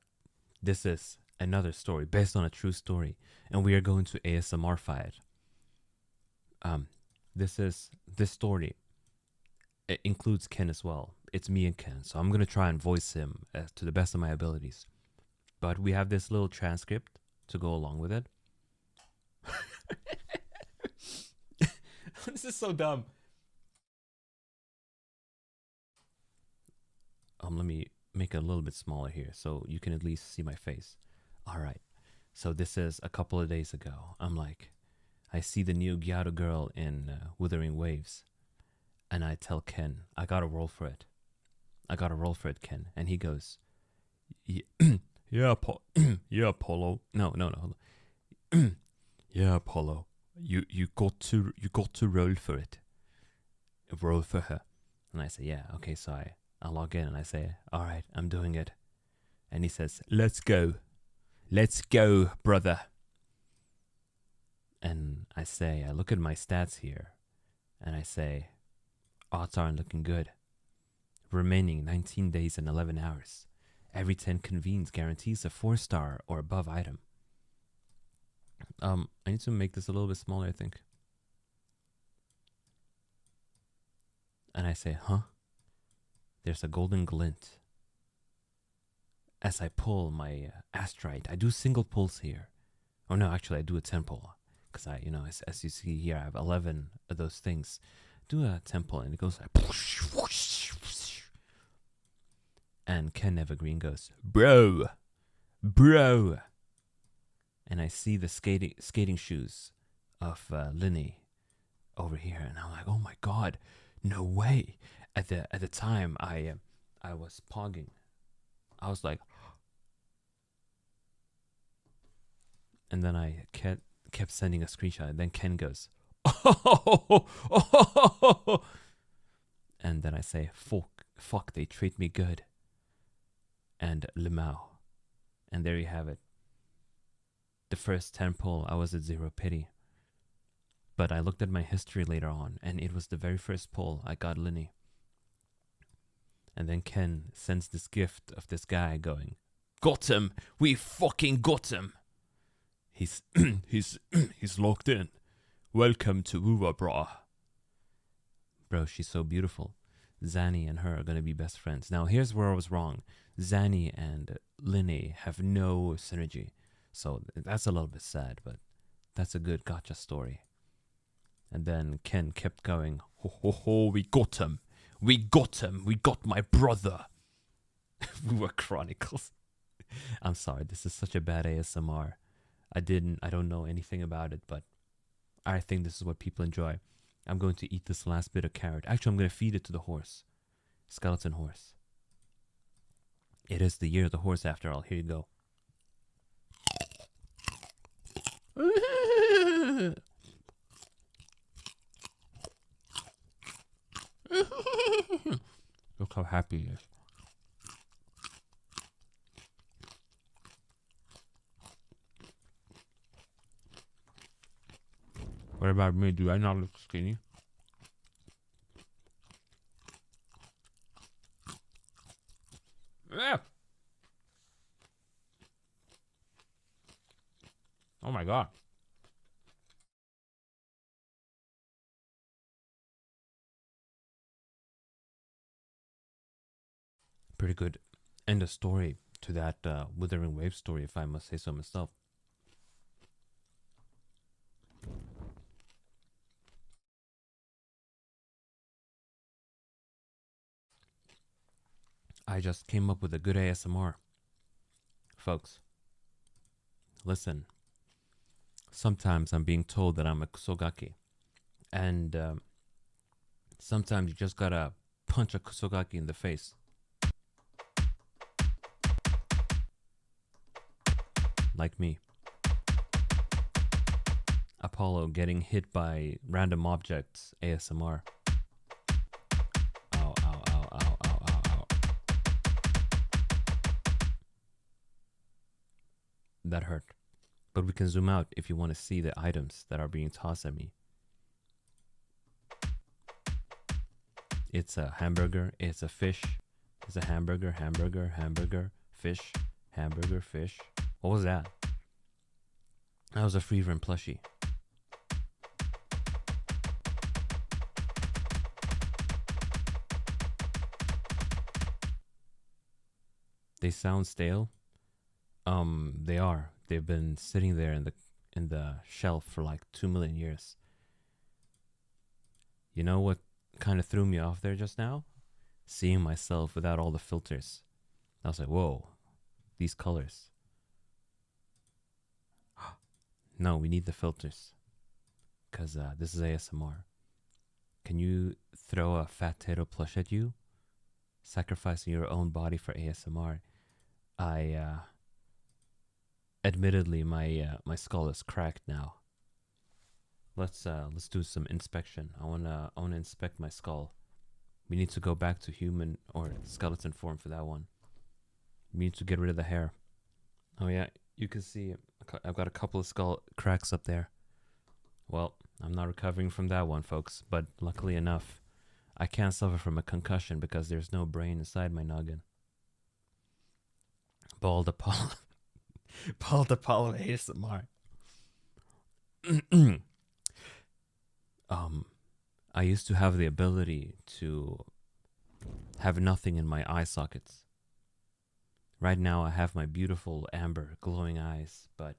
this is another story based on a true story, and we are going to ASMR-fy it. This story, it includes Ken as well. It's me and Ken, so I'm gonna try and voice him to the best of my abilities. But we have this little transcript to go along with it. This is so dumb. Let me make it a little bit smaller here so you can at least see my face. All right. So this is a couple of days ago. I'm like, I see the new Gyaro girl in Withering Waves, and I tell Ken, I gotta roll for it. Ken. And he goes, yeah, Polo. No. Yeah, Polo. You got to roll for it. Roll for her. And I say, yeah, okay. So I log in and I say, all right, I'm doing it. And he says, let's go, brother. And I say, I look at my stats here, and I say, odds aren't looking good. Remaining 19 days and 11 hours. Every 10 convenes guarantees a 4-star or above item. I need to make this a little bit smaller, I think. And I say, huh? There's a golden glint. As I pull my astrite, I do single pulls here. Oh no, actually I do a 10 pull. Because as you see here, I have 11 of those things. Do a 10 pull and it goes like... And Ken Evergreen goes, bro. And I see the skating shoes of Linny over here, and I'm like, oh my god, no way. At the time, I was pogging. I was like, and then I kept sending a screenshot, and then Ken goes, oh. And then I say, fuck, they treat me good. And Limao. And there you have it. The first 10 pull, I was at 0 pity. But I looked at my history later on, and it was the very first pull I got Linny. And then Ken sends this gift of this guy going, got him! We fucking got him! He's locked in. Welcome to Uwa, brah. Bro, she's so beautiful. Zanny and her are gonna be best friends. Now, here's where I was wrong. Zanny and Linny have no synergy. So that's a little bit sad, but that's a good gotcha story. And then Ken kept going, ho, we got him. We got my brother. We were Chronicles. I'm sorry, this is such a bad ASMR. I don't know anything about it, but I think this is what people enjoy. I'm going to eat this last bit of carrot. Actually, I'm going to feed it to the horse. Skeleton horse. It is the year of the horse after all. Here you go. Look how happy he is. What about me? Do I not look skinny? Yeah. Oh my god. Pretty good end of story to that Withering Wave story, if I must say so myself. I just came up with a good ASMR. Folks, listen. Sometimes I'm being told that I'm a kusogaki. And sometimes you just gotta punch a kusogaki in the face. Like me. Apollo getting hit by random objects, ASMR. Ow, ow, ow, ow, ow, ow, ow. That hurt. But we can zoom out if you want to see the items that are being tossed at me. It's a hamburger, it's a fish, it's a hamburger, hamburger, hamburger, fish, hamburger, fish. What was that? That was a Freever plushie. They sound stale. They are. They've been sitting there in the shelf for like 2 million years. You know what kind of threw me off there just now? Seeing myself without all the filters. I was like, whoa, these colors. No, we need the filters. Because this is ASMR. Can you throw a fat tato plush at you? Sacrificing your own body for ASMR. Admittedly, my skull is cracked now. Let's do some inspection. I wanna inspect my skull. We need to go back to human or skeleton form for that one. We need to get rid of the hair. Oh yeah, you can see I've got a couple of skull cracks up there. Well, I'm not recovering from that one, folks. But luckily enough, I can't suffer from a concussion because there's no brain inside my noggin. Bald Apollo. Bald Apollo ASMR. I used to have the ability to have nothing in my eye sockets. Right now I have my beautiful amber glowing eyes, but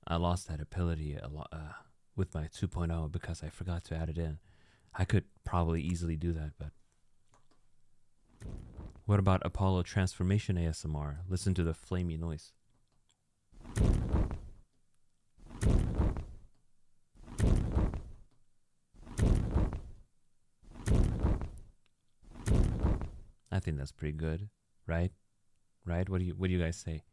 I lost that ability with my 2.0 because I forgot to add it in. I could probably easily do that, but what about Apollo transformation ASMR? Listen to the flamey noise. I think that's pretty good, right? Right? What do you guys say?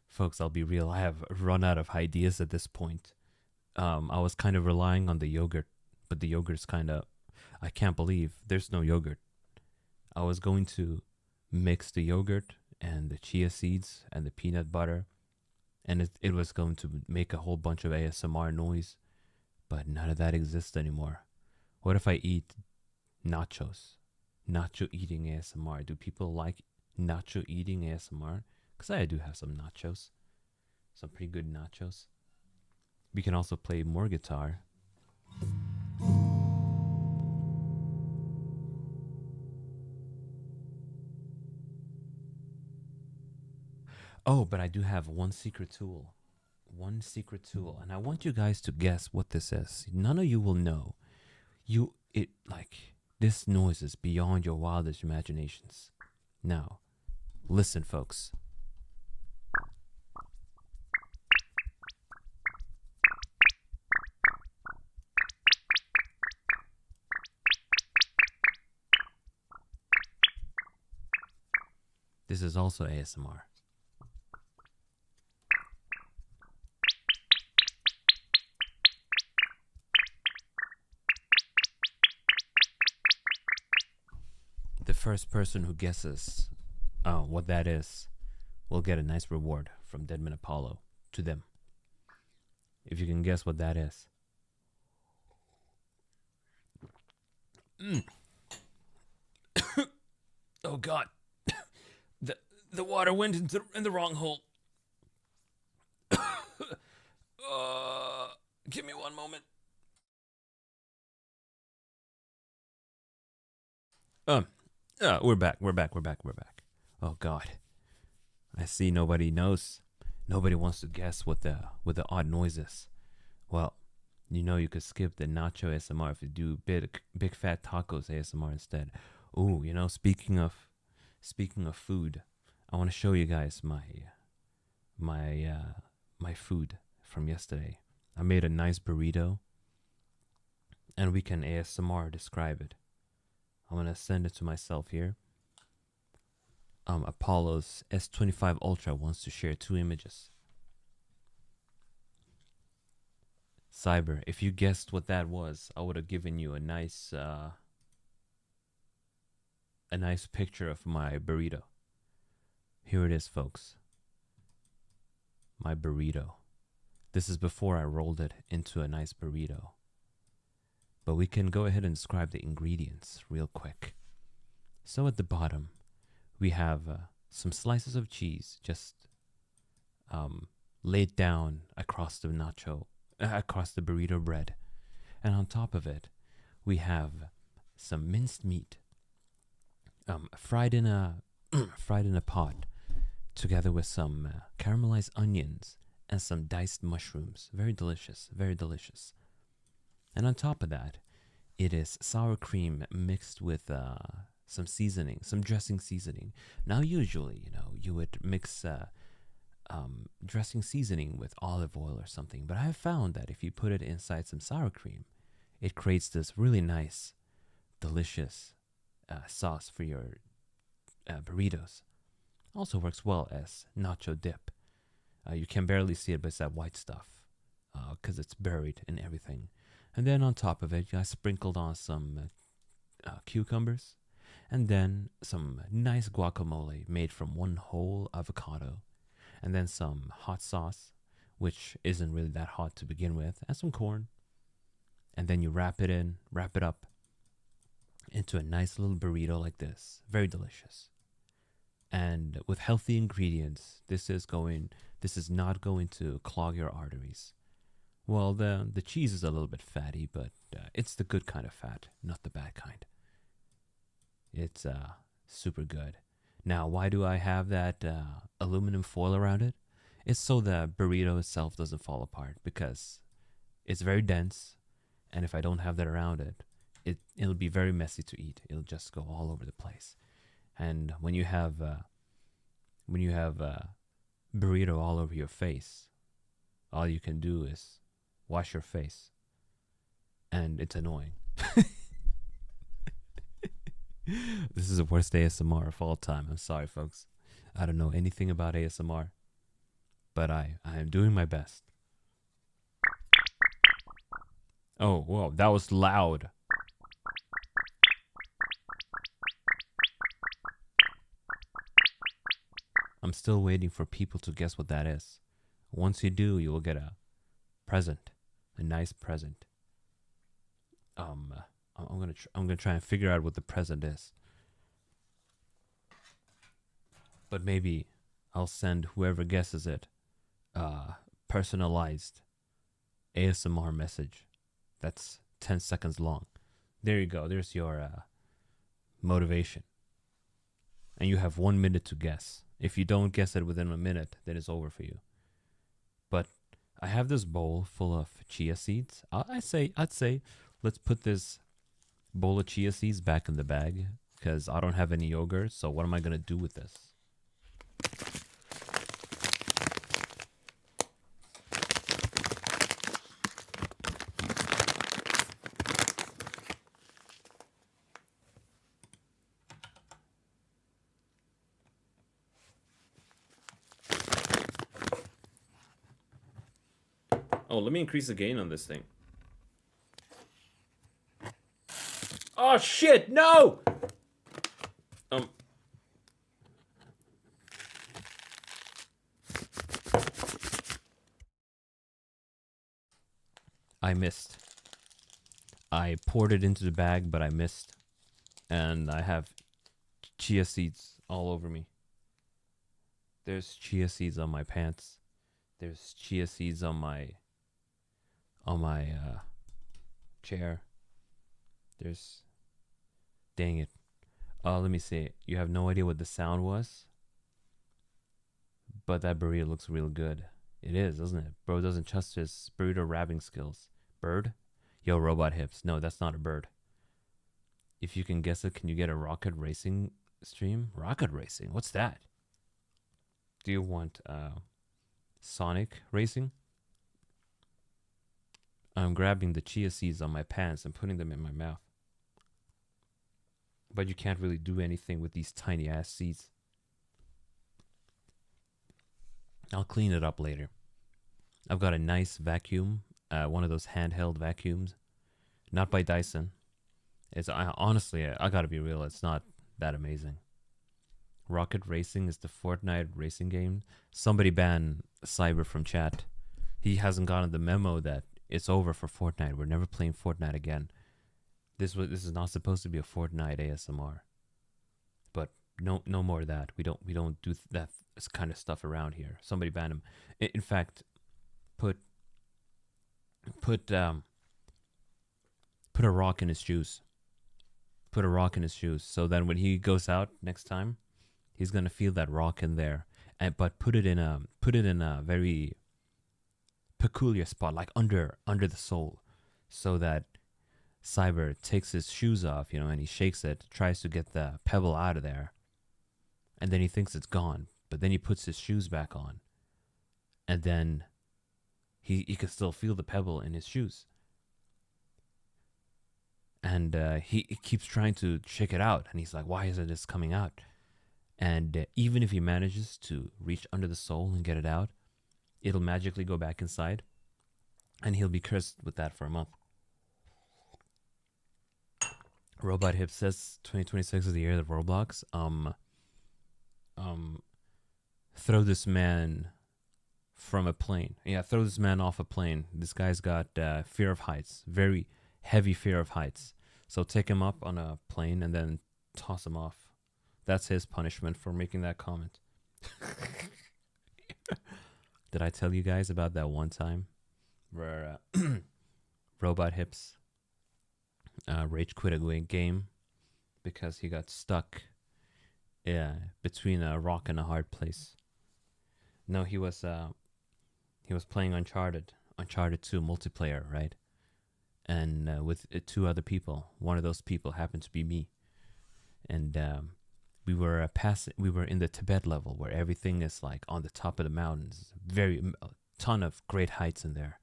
Folks, I'll be real. I have run out of ideas at this point. I was kind of relying on the yogurt, but the yogurt's kind of... I can't believe there's no yogurt. I was going to mix the yogurt and the chia seeds and the peanut butter, and it was going to make a whole bunch of ASMR noise, but none of that exists anymore. What if I eat nachos? Nacho eating ASMR. Do people like nacho eating ASMR? Because I do have some nachos. Some pretty good nachos. We can also play more guitar. Oh, but I do have one secret tool. One secret tool. And I want you guys to guess what this is. None of you will know. This noise is beyond your wildest imaginations. Now, listen, folks. This is also ASMR. The first person who guesses what that is will get a nice reward from Deadman Apollo to them. If you can guess what that is. Oh God, the water went in the wrong hole. Give me one moment. We're back. Oh God, I see nobody knows. Nobody wants to guess what the odd noise is. Well, you could skip the nacho ASMR if you do big fat tacos ASMR instead. Ooh, speaking of food, I want to show you guys my food from yesterday. I made a nice burrito, and we can ASMR describe it. I'm gonna send it to myself here. Apollo's S25 Ultra wants to share 2 images. Cyber, if you guessed what that was, I would have given you a nice picture of my burrito. Here it is, folks. My burrito. This is before I rolled it into a nice burrito. But we can go ahead and describe the ingredients real quick. So at the bottom, we have some slices of cheese just laid down across the burrito bread. And on top of it, we have some minced meat fried in a pot, together with some caramelized onions and some diced mushrooms. Very delicious, very delicious. And on top of that, it is sour cream mixed with some seasoning, some dressing seasoning. Now, usually, you would mix dressing seasoning with olive oil or something. But I have found that if you put it inside some sour cream, it creates this really nice, delicious sauce for your burritos. Also works well as nacho dip. You can barely see it, but it's that white stuff because it's buried in everything. And then on top of it, I sprinkled on some cucumbers, and then some nice guacamole made from one whole avocado, and then some hot sauce, which isn't really that hot to begin with, and some corn. And then you wrap it up into a nice little burrito like this. Very delicious. And with healthy ingredients, this is not going to clog your arteries. Well, the cheese is a little bit fatty, but it's the good kind of fat, not the bad kind. It's super good. Now, why do I have that aluminum foil around it? It's so the burrito itself doesn't fall apart, because it's very dense, and if I don't have that around it, it'll be very messy to eat. It'll just go all over the place. And when you have burrito all over your face, all you can do is wash your face, and it's annoying. This is the worst ASMR of all time. I'm sorry, folks. I don't know anything about ASMR, but I am doing my best. Oh, whoa, that was loud. I'm still waiting for people to guess what that is. Once you do, you will get a present, a nice present. I'm gonna try and figure out what the present is. But maybe I'll send whoever guesses it personalized ASMR message that's 10 seconds long. There you go. There's your motivation. And you have 1 minute to guess. If you don't guess it within a minute, then it's over for you. But I have this bowl full of chia seeds. I'd say let's put this bowl of chia seeds back in the bag, because I don't have any yogurt. So what am I gonna do with this? Oh, let me increase the gain on this thing. Oh shit, no! I missed. I poured it into the bag, but I missed. And I have chia seeds all over me. There's chia seeds on my pants. There's chia seeds on my chair. There's, dang it. Let me see. You have no idea what the sound was, but that burrito looks real good. It is, doesn't it? Bro doesn't trust his burrito wrapping skills. Bird? Yo, robot hips. No, that's not a bird. If you can guess it, can you get a rocket racing stream? Rocket racing? What's that? Do you want Sonic racing? I'm grabbing the chia seeds on my pants and putting them in my mouth. But you can't really do anything with these tiny ass seeds. I'll clean it up later. I've got a nice vacuum, one of those handheld vacuums, not by Dyson. It's honestly, I gotta be real, it's not that amazing. Rocket Racing is the Fortnite racing game. Somebody ban Cyber from chat. He hasn't gotten the memo that it's over for Fortnite. We're never playing Fortnite again. This is not supposed to be a Fortnite ASMR. But no more of that. We don't do that kind of stuff around here. Somebody ban him. In fact, put a rock in his shoes. Put a rock in his shoes, so then when he goes out next time, he's gonna feel that rock in there. But put it in a very peculiar spot, like under the sole, so that Cyber takes his shoes off, and he shakes it, tries to get the pebble out of there, and then he thinks it's gone. But then he puts his shoes back on, and then he can still feel the pebble in his shoes. And he keeps trying to shake it out, and he's like, why isn't this coming out? And even if he manages to reach under the sole and get it out, it'll magically go back inside, and he'll be cursed with that for a month. Robot Hip says 2026 is the year of Roblox. Throw this man from a plane. Yeah, throw this man off a plane. This guy's got fear of heights, very heavy fear of heights. So take him up on a plane and then toss him off. That's his punishment for making that comment. Did I tell you guys about that one time where Robot Hips rage quit a game because he got stuck between a rock and a hard place? No, he was playing Uncharted 2 multiplayer, right? And with two other people. One of those people happened to be me, and we were in the Tibet level where everything is like on the top of the mountains, a ton of great heights in there.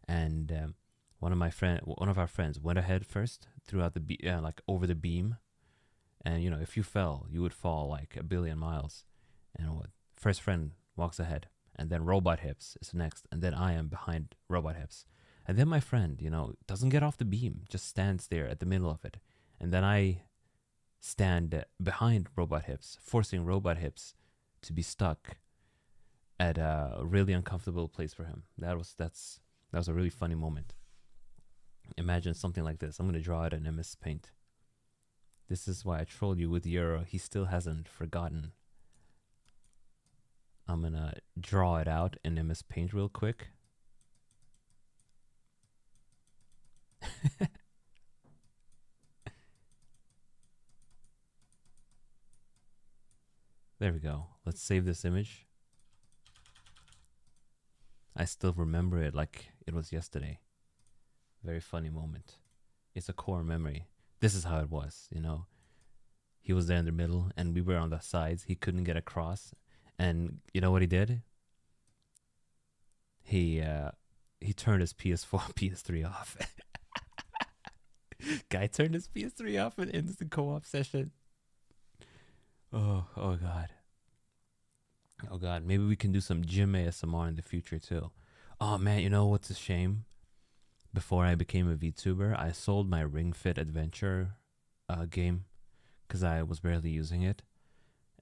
And one of our friends went ahead first throughout like over the beam, and if you fell, you would fall like a billion miles. And first friend walks ahead, and then Robot Hips is next, and then I am behind Robot Hips. And then my friend, doesn't get off the beam, just stands there at the middle of it. And then I stand behind Robot Hips, forcing Robot Hips to be stuck at a really uncomfortable place for him. That was a really funny moment. Imagine something like this. I'm going to draw it in MS Paint. This is why I trolled you with Euro. He still hasn't forgotten. I'm going to draw it out in MS Paint real quick. There we go. Let's save this image. I still remember it like it was yesterday. Very funny moment. It's a core memory. This is how it was, He was there in the middle and we were on the sides. He couldn't get across. And you know what he did? He turned his PS4, PS3 off. Guy turned his PS3 off in instant co-op session. Oh God. Oh God, maybe we can do some gym ASMR in the future too. Oh man, you know what's a shame? Before I became a VTuber, I sold my Ring Fit Adventure game because I was barely using it.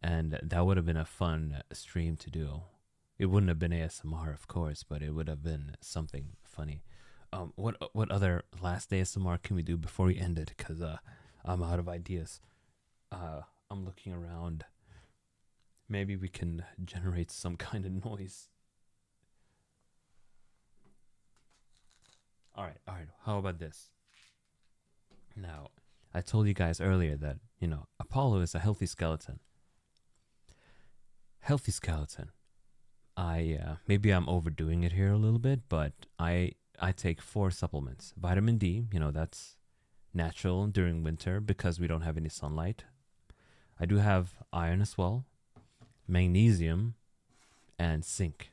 And that would have been a fun stream to do. It wouldn't have been ASMR, of course, but it would have been something funny. what other last ASMR can we do before we end it? Cause I'm out of ideas. I'm looking around. Maybe we can generate some kind of noise. All right. How about this? Now, I told you guys earlier that, Apollo is a healthy skeleton. Healthy skeleton. Maybe I'm overdoing it here a little bit, but I take 4 supplements. Vitamin D, that's natural during winter because we don't have any sunlight. I do have iron as well, magnesium, and zinc.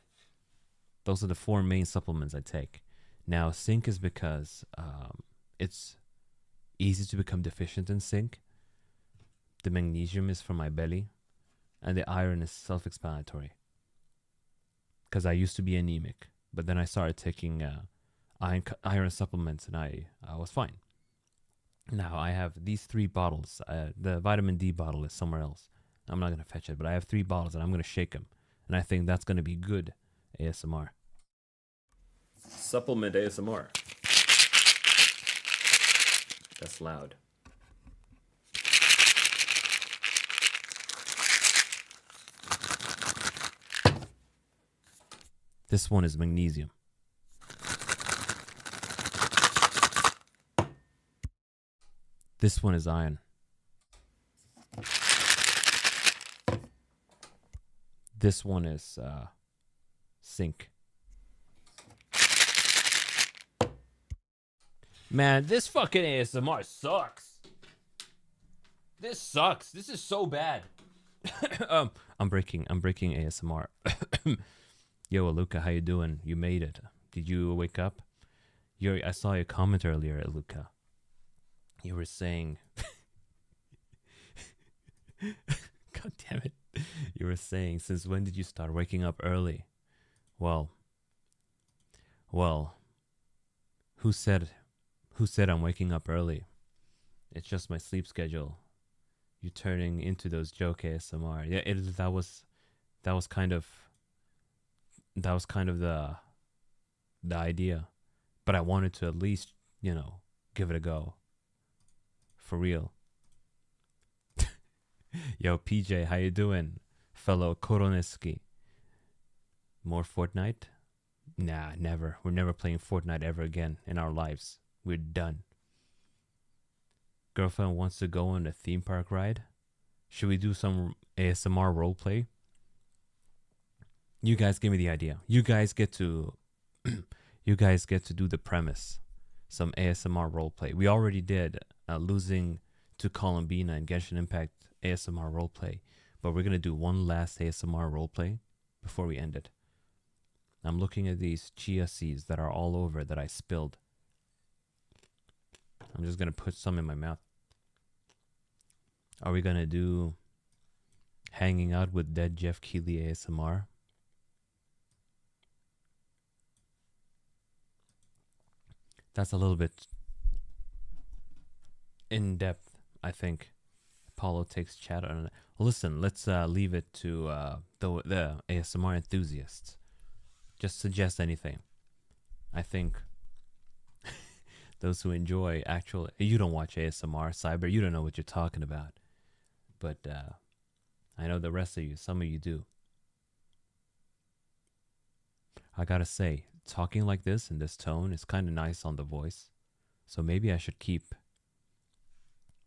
Those are the 4 main supplements I take. Now, zinc is because it's easy to become deficient in zinc. The magnesium is for my belly, and the iron is self-explanatory. Because I used to be anemic, but then I started taking iron supplements, and I was fine. Now I have these 3 bottles. The vitamin D bottle is somewhere else. I'm not gonna fetch it, but I have 3 bottles, and I'm gonna shake them, and I think that's gonna be good ASMR. Supplement ASMR. That's loud. This one is magnesium. This one is iron. This one is zinc. Man, this fucking ASMR sucks. This sucks. This is so bad. I'm breaking ASMR. Yo, Luca, how you doing? You made it. Did you wake up? I saw your comment earlier, Luca. You were saying... God damn it. You were saying, since when did you start waking up early? Well, who said I'm waking up early? It's just my sleep schedule. You're turning into those joke ASMR. Yeah, that was kind of the idea, but I wanted to at least, give it a go. For real. Yo, PJ, how you doing? Fellow Koroneski. More Fortnite? Nah, never. We're never playing Fortnite ever again in our lives. We're done. Girlfriend wants to go on a theme park ride. Should we do some ASMR roleplay? You guys give me the idea. You guys get to do the premise. Some ASMR roleplay. We already did losing to Columbina and Genshin Impact ASMR roleplay, but we're gonna do one last ASMR roleplay before we end it. I'm looking at these chia seeds that are all over that I spilled. I'm just gonna put some in my mouth. Are we gonna do hanging out with dead Jeff Keighley ASMR? That's a little bit in depth, I think. Apollo takes chat on it. Listen, let's leave it to the ASMR enthusiasts. Just suggest anything. I think those who enjoy actual... You don't watch ASMR, Cyber. You don't know what you're talking about. But I know the rest of you, some of you do. I gotta say, talking like this in this tone is kind of nice on the voice. So maybe I should keep...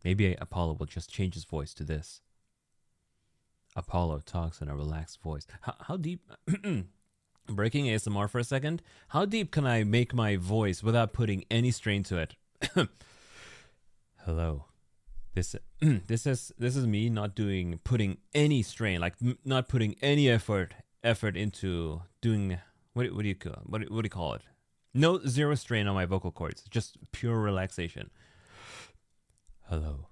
Maybe Apollo will just change his voice to this. Apollo talks in a relaxed voice. How deep... Breaking ASMR for a second. How deep can I make my voice without putting any strain to it? Hello. This is me not putting any strain, like not putting any effort into doing what do you call it? No, zero strain on my vocal cords, just pure relaxation. Hello,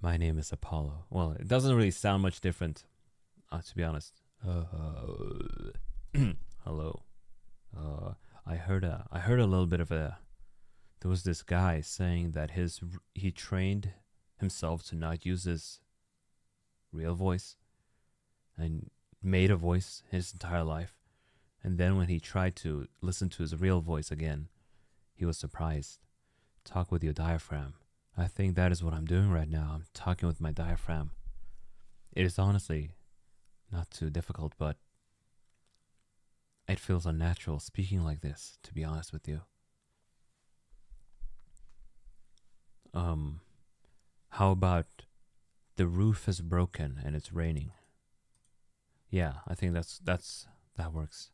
my name is Apollo. Well, it doesn't really sound much different, to be honest. Hello. I heard a little bit of a... There was this guy saying that he trained himself to not use his real voice and made a voice his entire life. And then when he tried to listen to his real voice again, He was surprised. Talk with your diaphragm. I think that is what I'm doing right now. I'm talking with my diaphragm. It is honestly not too difficult, but it feels unnatural speaking like this, to be honest with you. How about the roof is broken and it's raining? Yeah, I think that works.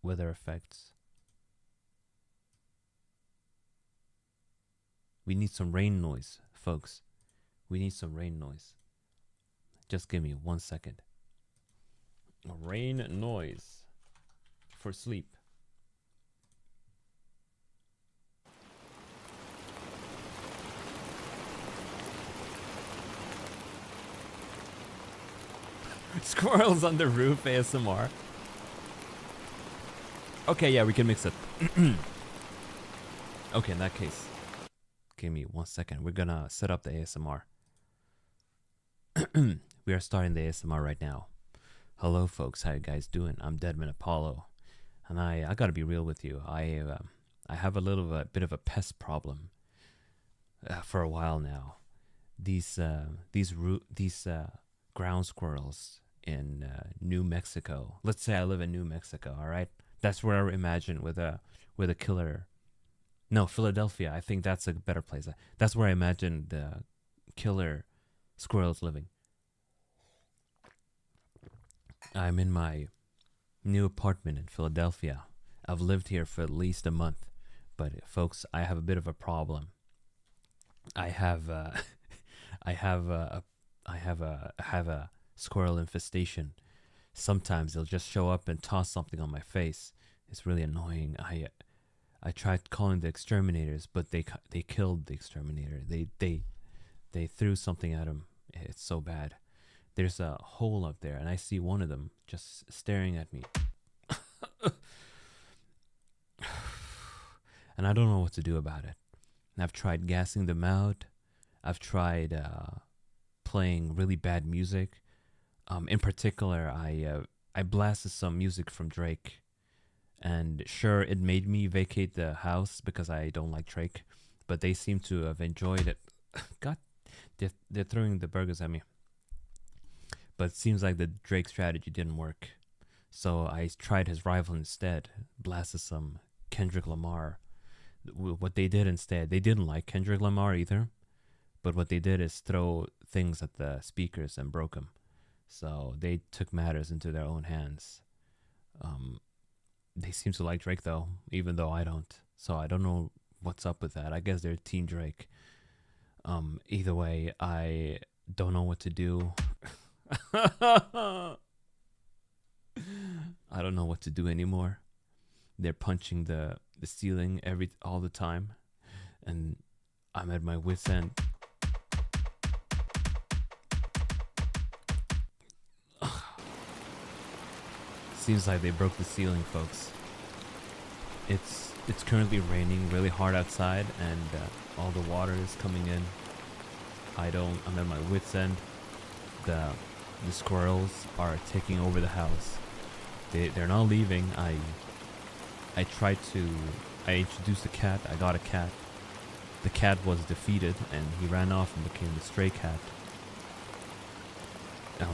Weather effects. We need some rain noise, folks. We need some rain noise. Just give me 1 second. Rain noise for sleep. Squirrels on the roof ASMR. Okay, yeah, we can mix it. Okay, in that case, give me 1 second. We're gonna set up the ASMR. We are starting the ASMR right now. Hello, folks. How you guys doing? I'm Deadman Apollo, and I gotta be real with you. I have a bit of a pest problem for a while now. These ground squirrels in New Mexico. Let's say I live in New Mexico. All right, that's where I imagine with a killer. No, Philadelphia. I think that's a better place. That's where I imagine the killer squirrels living. I'm in my new apartment in Philadelphia. I've lived here for at least a month, but folks, I have a bit of a problem. I have a squirrel infestation. Sometimes they'll just show up and toss something on my face. It's really annoying. I tried calling the exterminators, but they killed the exterminator. They threw something at him. It's so bad. There's a hole up there, and I see one of them just staring at me. And I don't know what to do about it. I've tried gassing them out. I've tried playing really bad music. In particular, I blasted some music from Drake. And sure, it made me vacate the house because I don't like Drake. But they seem to have enjoyed it. God, they're throwing the burgers at me. But it seems like the Drake strategy didn't work. So I tried his rival instead. Blasted some Kendrick Lamar. What they did instead, they didn't like Kendrick Lamar either. But what they did is throw things at the speakers and broke them. So they took matters into their own hands. They seem to like Drake though, even though I don't. So I don't know what's up with that. I guess they're Team Drake. Either way, I don't know what to do. I don't know what to do anymore. They're punching the ceiling all the time, and I'm at my wit's end. Seems like they broke the ceiling, folks. It's currently raining really hard outside, and all the water is coming in. I'm at my wit's end. The squirrels are taking over the house. They're not leaving. I introduced a cat. I got a cat. The cat was defeated, and he ran off and became the stray cat.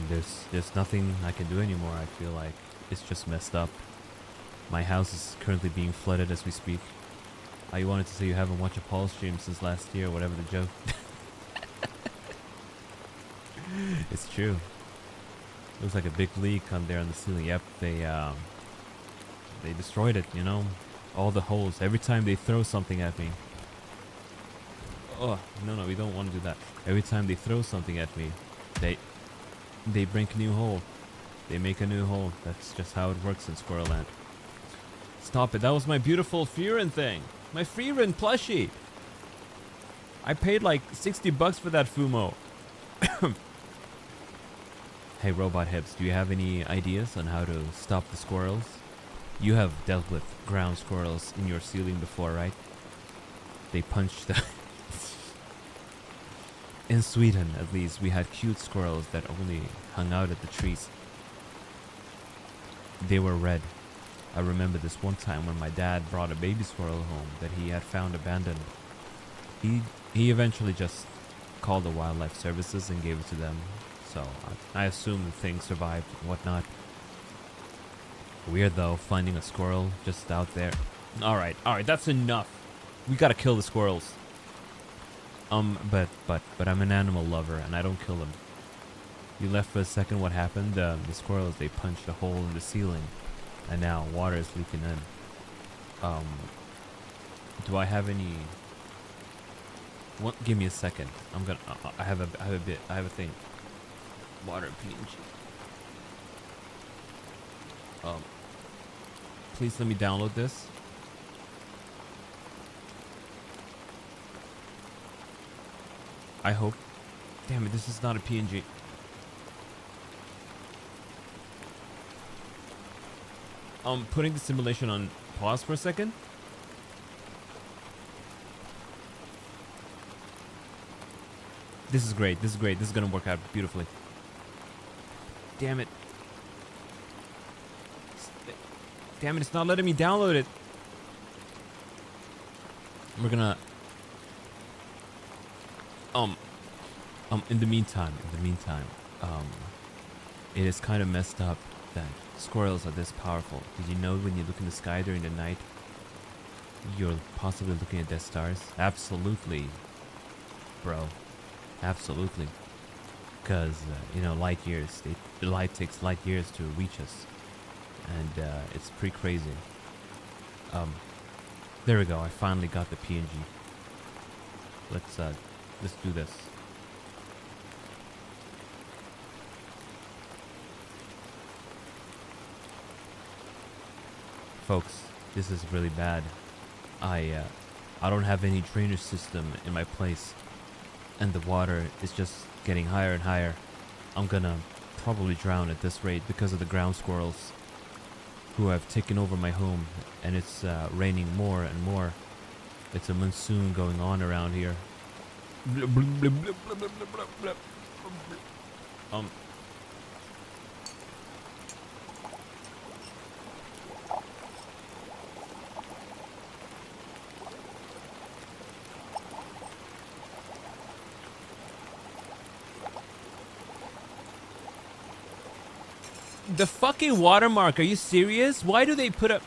There's nothing I can do anymore. I feel like it's just messed up. My house is currently being flooded as we speak. You wanted to say you haven't watched a Paul stream since last year, whatever the joke. It's true. Looks like a big leak on there on the ceiling. Yep, they destroyed it, you know? All the holes. Every time they throw something at me. Oh, no, we don't want to do that. Every time they throw something at me, they break a new hole. They make a new hole. That's just how it works in Squirrelland. Stop it. That was my beautiful Furin thing. My Furin plushie. I paid like $60 for that Fumo. Hey, Robot Hips, do you have any ideas on how to stop the squirrels? You have dealt with ground squirrels in your ceiling before, right? They punched the... In Sweden, at least, we had cute squirrels that only hung out at the trees. They were red. I remember this one time when my dad brought a baby squirrel home that he had found abandoned. He eventually just called the wildlife services and gave it to them. So I assume the thing survived and whatnot. Weird though, finding a squirrel just out there. Alright, that's enough. We gotta kill the squirrels. But I'm an animal lover and I don't kill them. You left for a second, what happened? The squirrels, they punched a hole in the ceiling. And now water is leaking in. Do I have any... What? Give me a second. I'm gonna... I have a thing. Water PNG. Please let me download this. I hope. Damn it, this is not a PNG. Putting the simulation on pause for a second. This is great. This is great. This is gonna work out beautifully. Damn it. Damn it, it's not letting me download it. We're gonna... in the meantime, it is kind of messed up that squirrels are this powerful. Did you know when you look in the sky during the night, you're possibly looking at dead stars? Absolutely, bro. Absolutely. Because, you know, light years. The light takes light years to reach us. And it's pretty crazy. There we go. I finally got the PNG. Let's do this. Folks, this is really bad. I don't have any drainage system in my place, and the water is just getting higher and higher. I'm gonna probably drown at this rate because of the ground squirrels who have taken over my home, and it's raining more and more. It's a monsoon going on around here. The fucking watermark, are you serious? Why do they put up...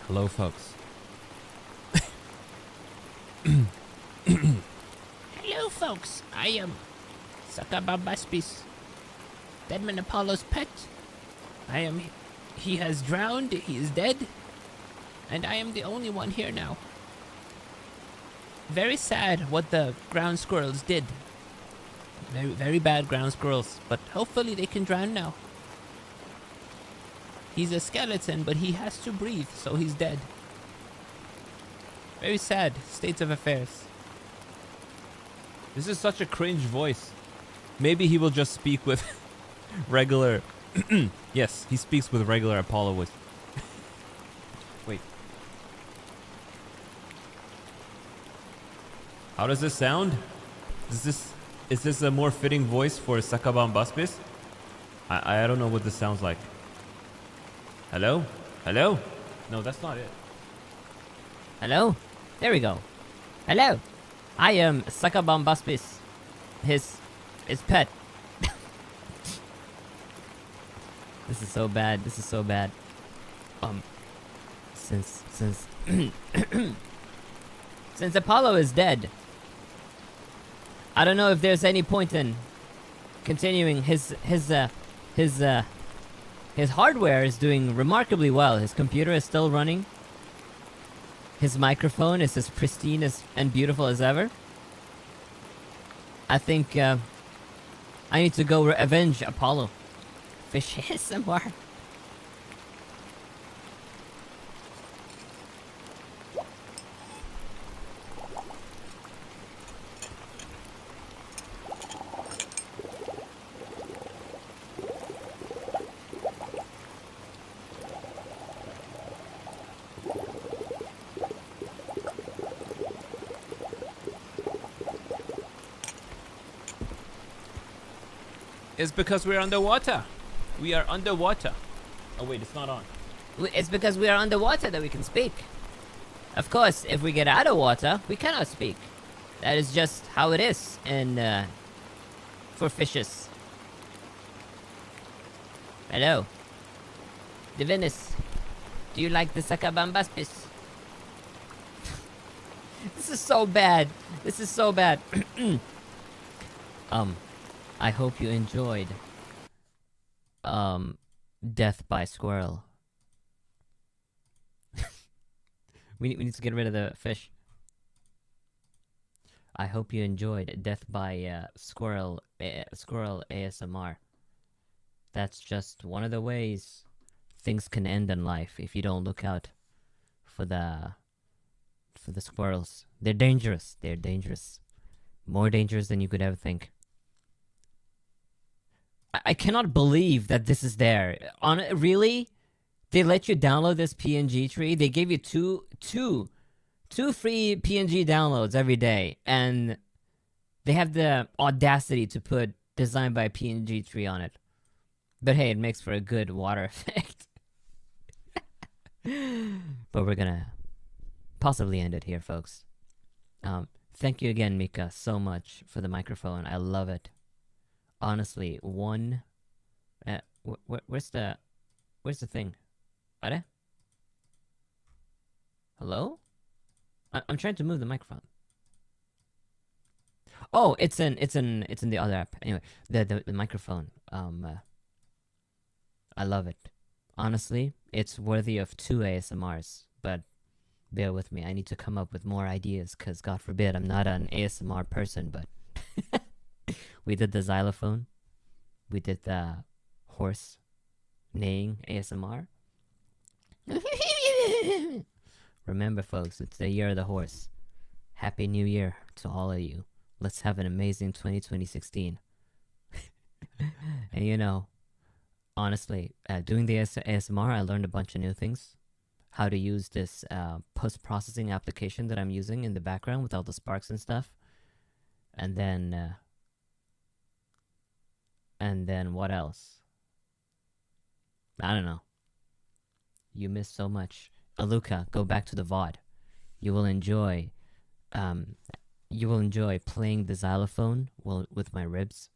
Hello, folks. Hello, folks. I am Sakababaspis, Deadman Apollo's pet. He has drowned, he is dead, and I am the only one here now. Very sad what the ground squirrels did. Very, very bad ground squirrels, but hopefully they can drown now. He's a skeleton, but he has to breathe, so he's dead. Very sad states of affairs. This is such a cringe voice. Maybe he will just speak with regular... Yes, he speaks with regular Apollo voice. Wait. How does this sound? Is this a more fitting voice for Sakaban Baspis? I don't know what this sounds like. Hello? Hello? No, that's not it. Hello? There we go. Hello. I am Sakabambaspis. His pet. This is so bad. This is so bad. Since since Apollo is dead, I don't know if there's any point in continuing. His hardware is doing remarkably well. His computer is still running. His microphone is as pristine and beautiful as ever. I think I need to go avenge Apollo. Fish ASMR. It's because we're underwater. We are underwater. Oh wait, it's not on. It's because we are underwater that we can speak. Of course, if we get out of water, we cannot speak. That is just how it is, and for fishes. Hello. Divinus, do you like the Sakabambaspis? This is so bad. This is so bad. I hope you enjoyed Death by Squirrel. we need to get rid of the fish. I hope you enjoyed Death by Squirrel ASMR. That's just one of the ways things can end in life if you don't look out for the squirrels. They're dangerous. They're dangerous. More dangerous than you could ever think. I cannot believe that this is there. Really? They let you download this PNG tree? They gave you two free PNG downloads every day, and they have the audacity to put designed by PNG tree on it. But hey, it makes for a good water effect. But we're gonna possibly end it here, folks. Thank you again, Mika, so much for the microphone. I love it. Honestly, where's the thing? What? Hello? I'm trying to move the microphone. Oh, it's in the other app. Anyway, the microphone. I love it. Honestly, it's worthy of 2 ASMRs, but bear with me. I need to come up with more ideas, because God forbid I'm not an ASMR person, but we did the xylophone. We did the horse neighing ASMR. Remember, folks, it's the year of the horse. Happy New Year to all of you. Let's have an amazing 2016. And you know, honestly, doing the ASMR, I learned a bunch of new things. How to use this post-processing application that I'm using in the background with all the sparks and stuff. And then what else? I don't know. You missed so much. Aluka, go back to the VOD. You will enjoy playing the xylophone with my ribs.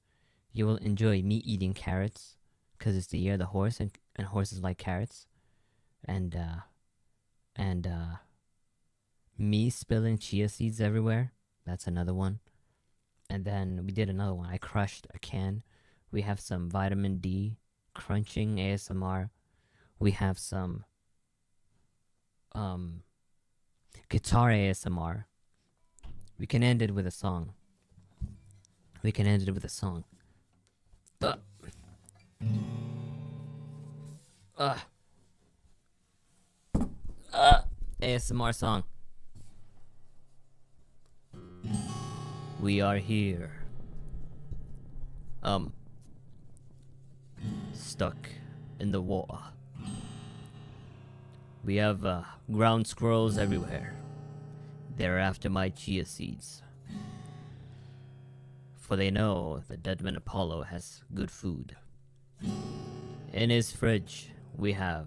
You will enjoy me eating carrots, because it's the year of the horse, and horses like carrots. And me spilling chia seeds everywhere. That's another one. And then we did another one. I crushed a can. We have some vitamin D crunching ASMR. We have some guitar ASMR. We can end it with a song. ASMR song. We are here. Stuck in the water. We have ground squirrels everywhere. They're after my chia seeds. For they know the Deadman Apollo has good food. In his fridge, we have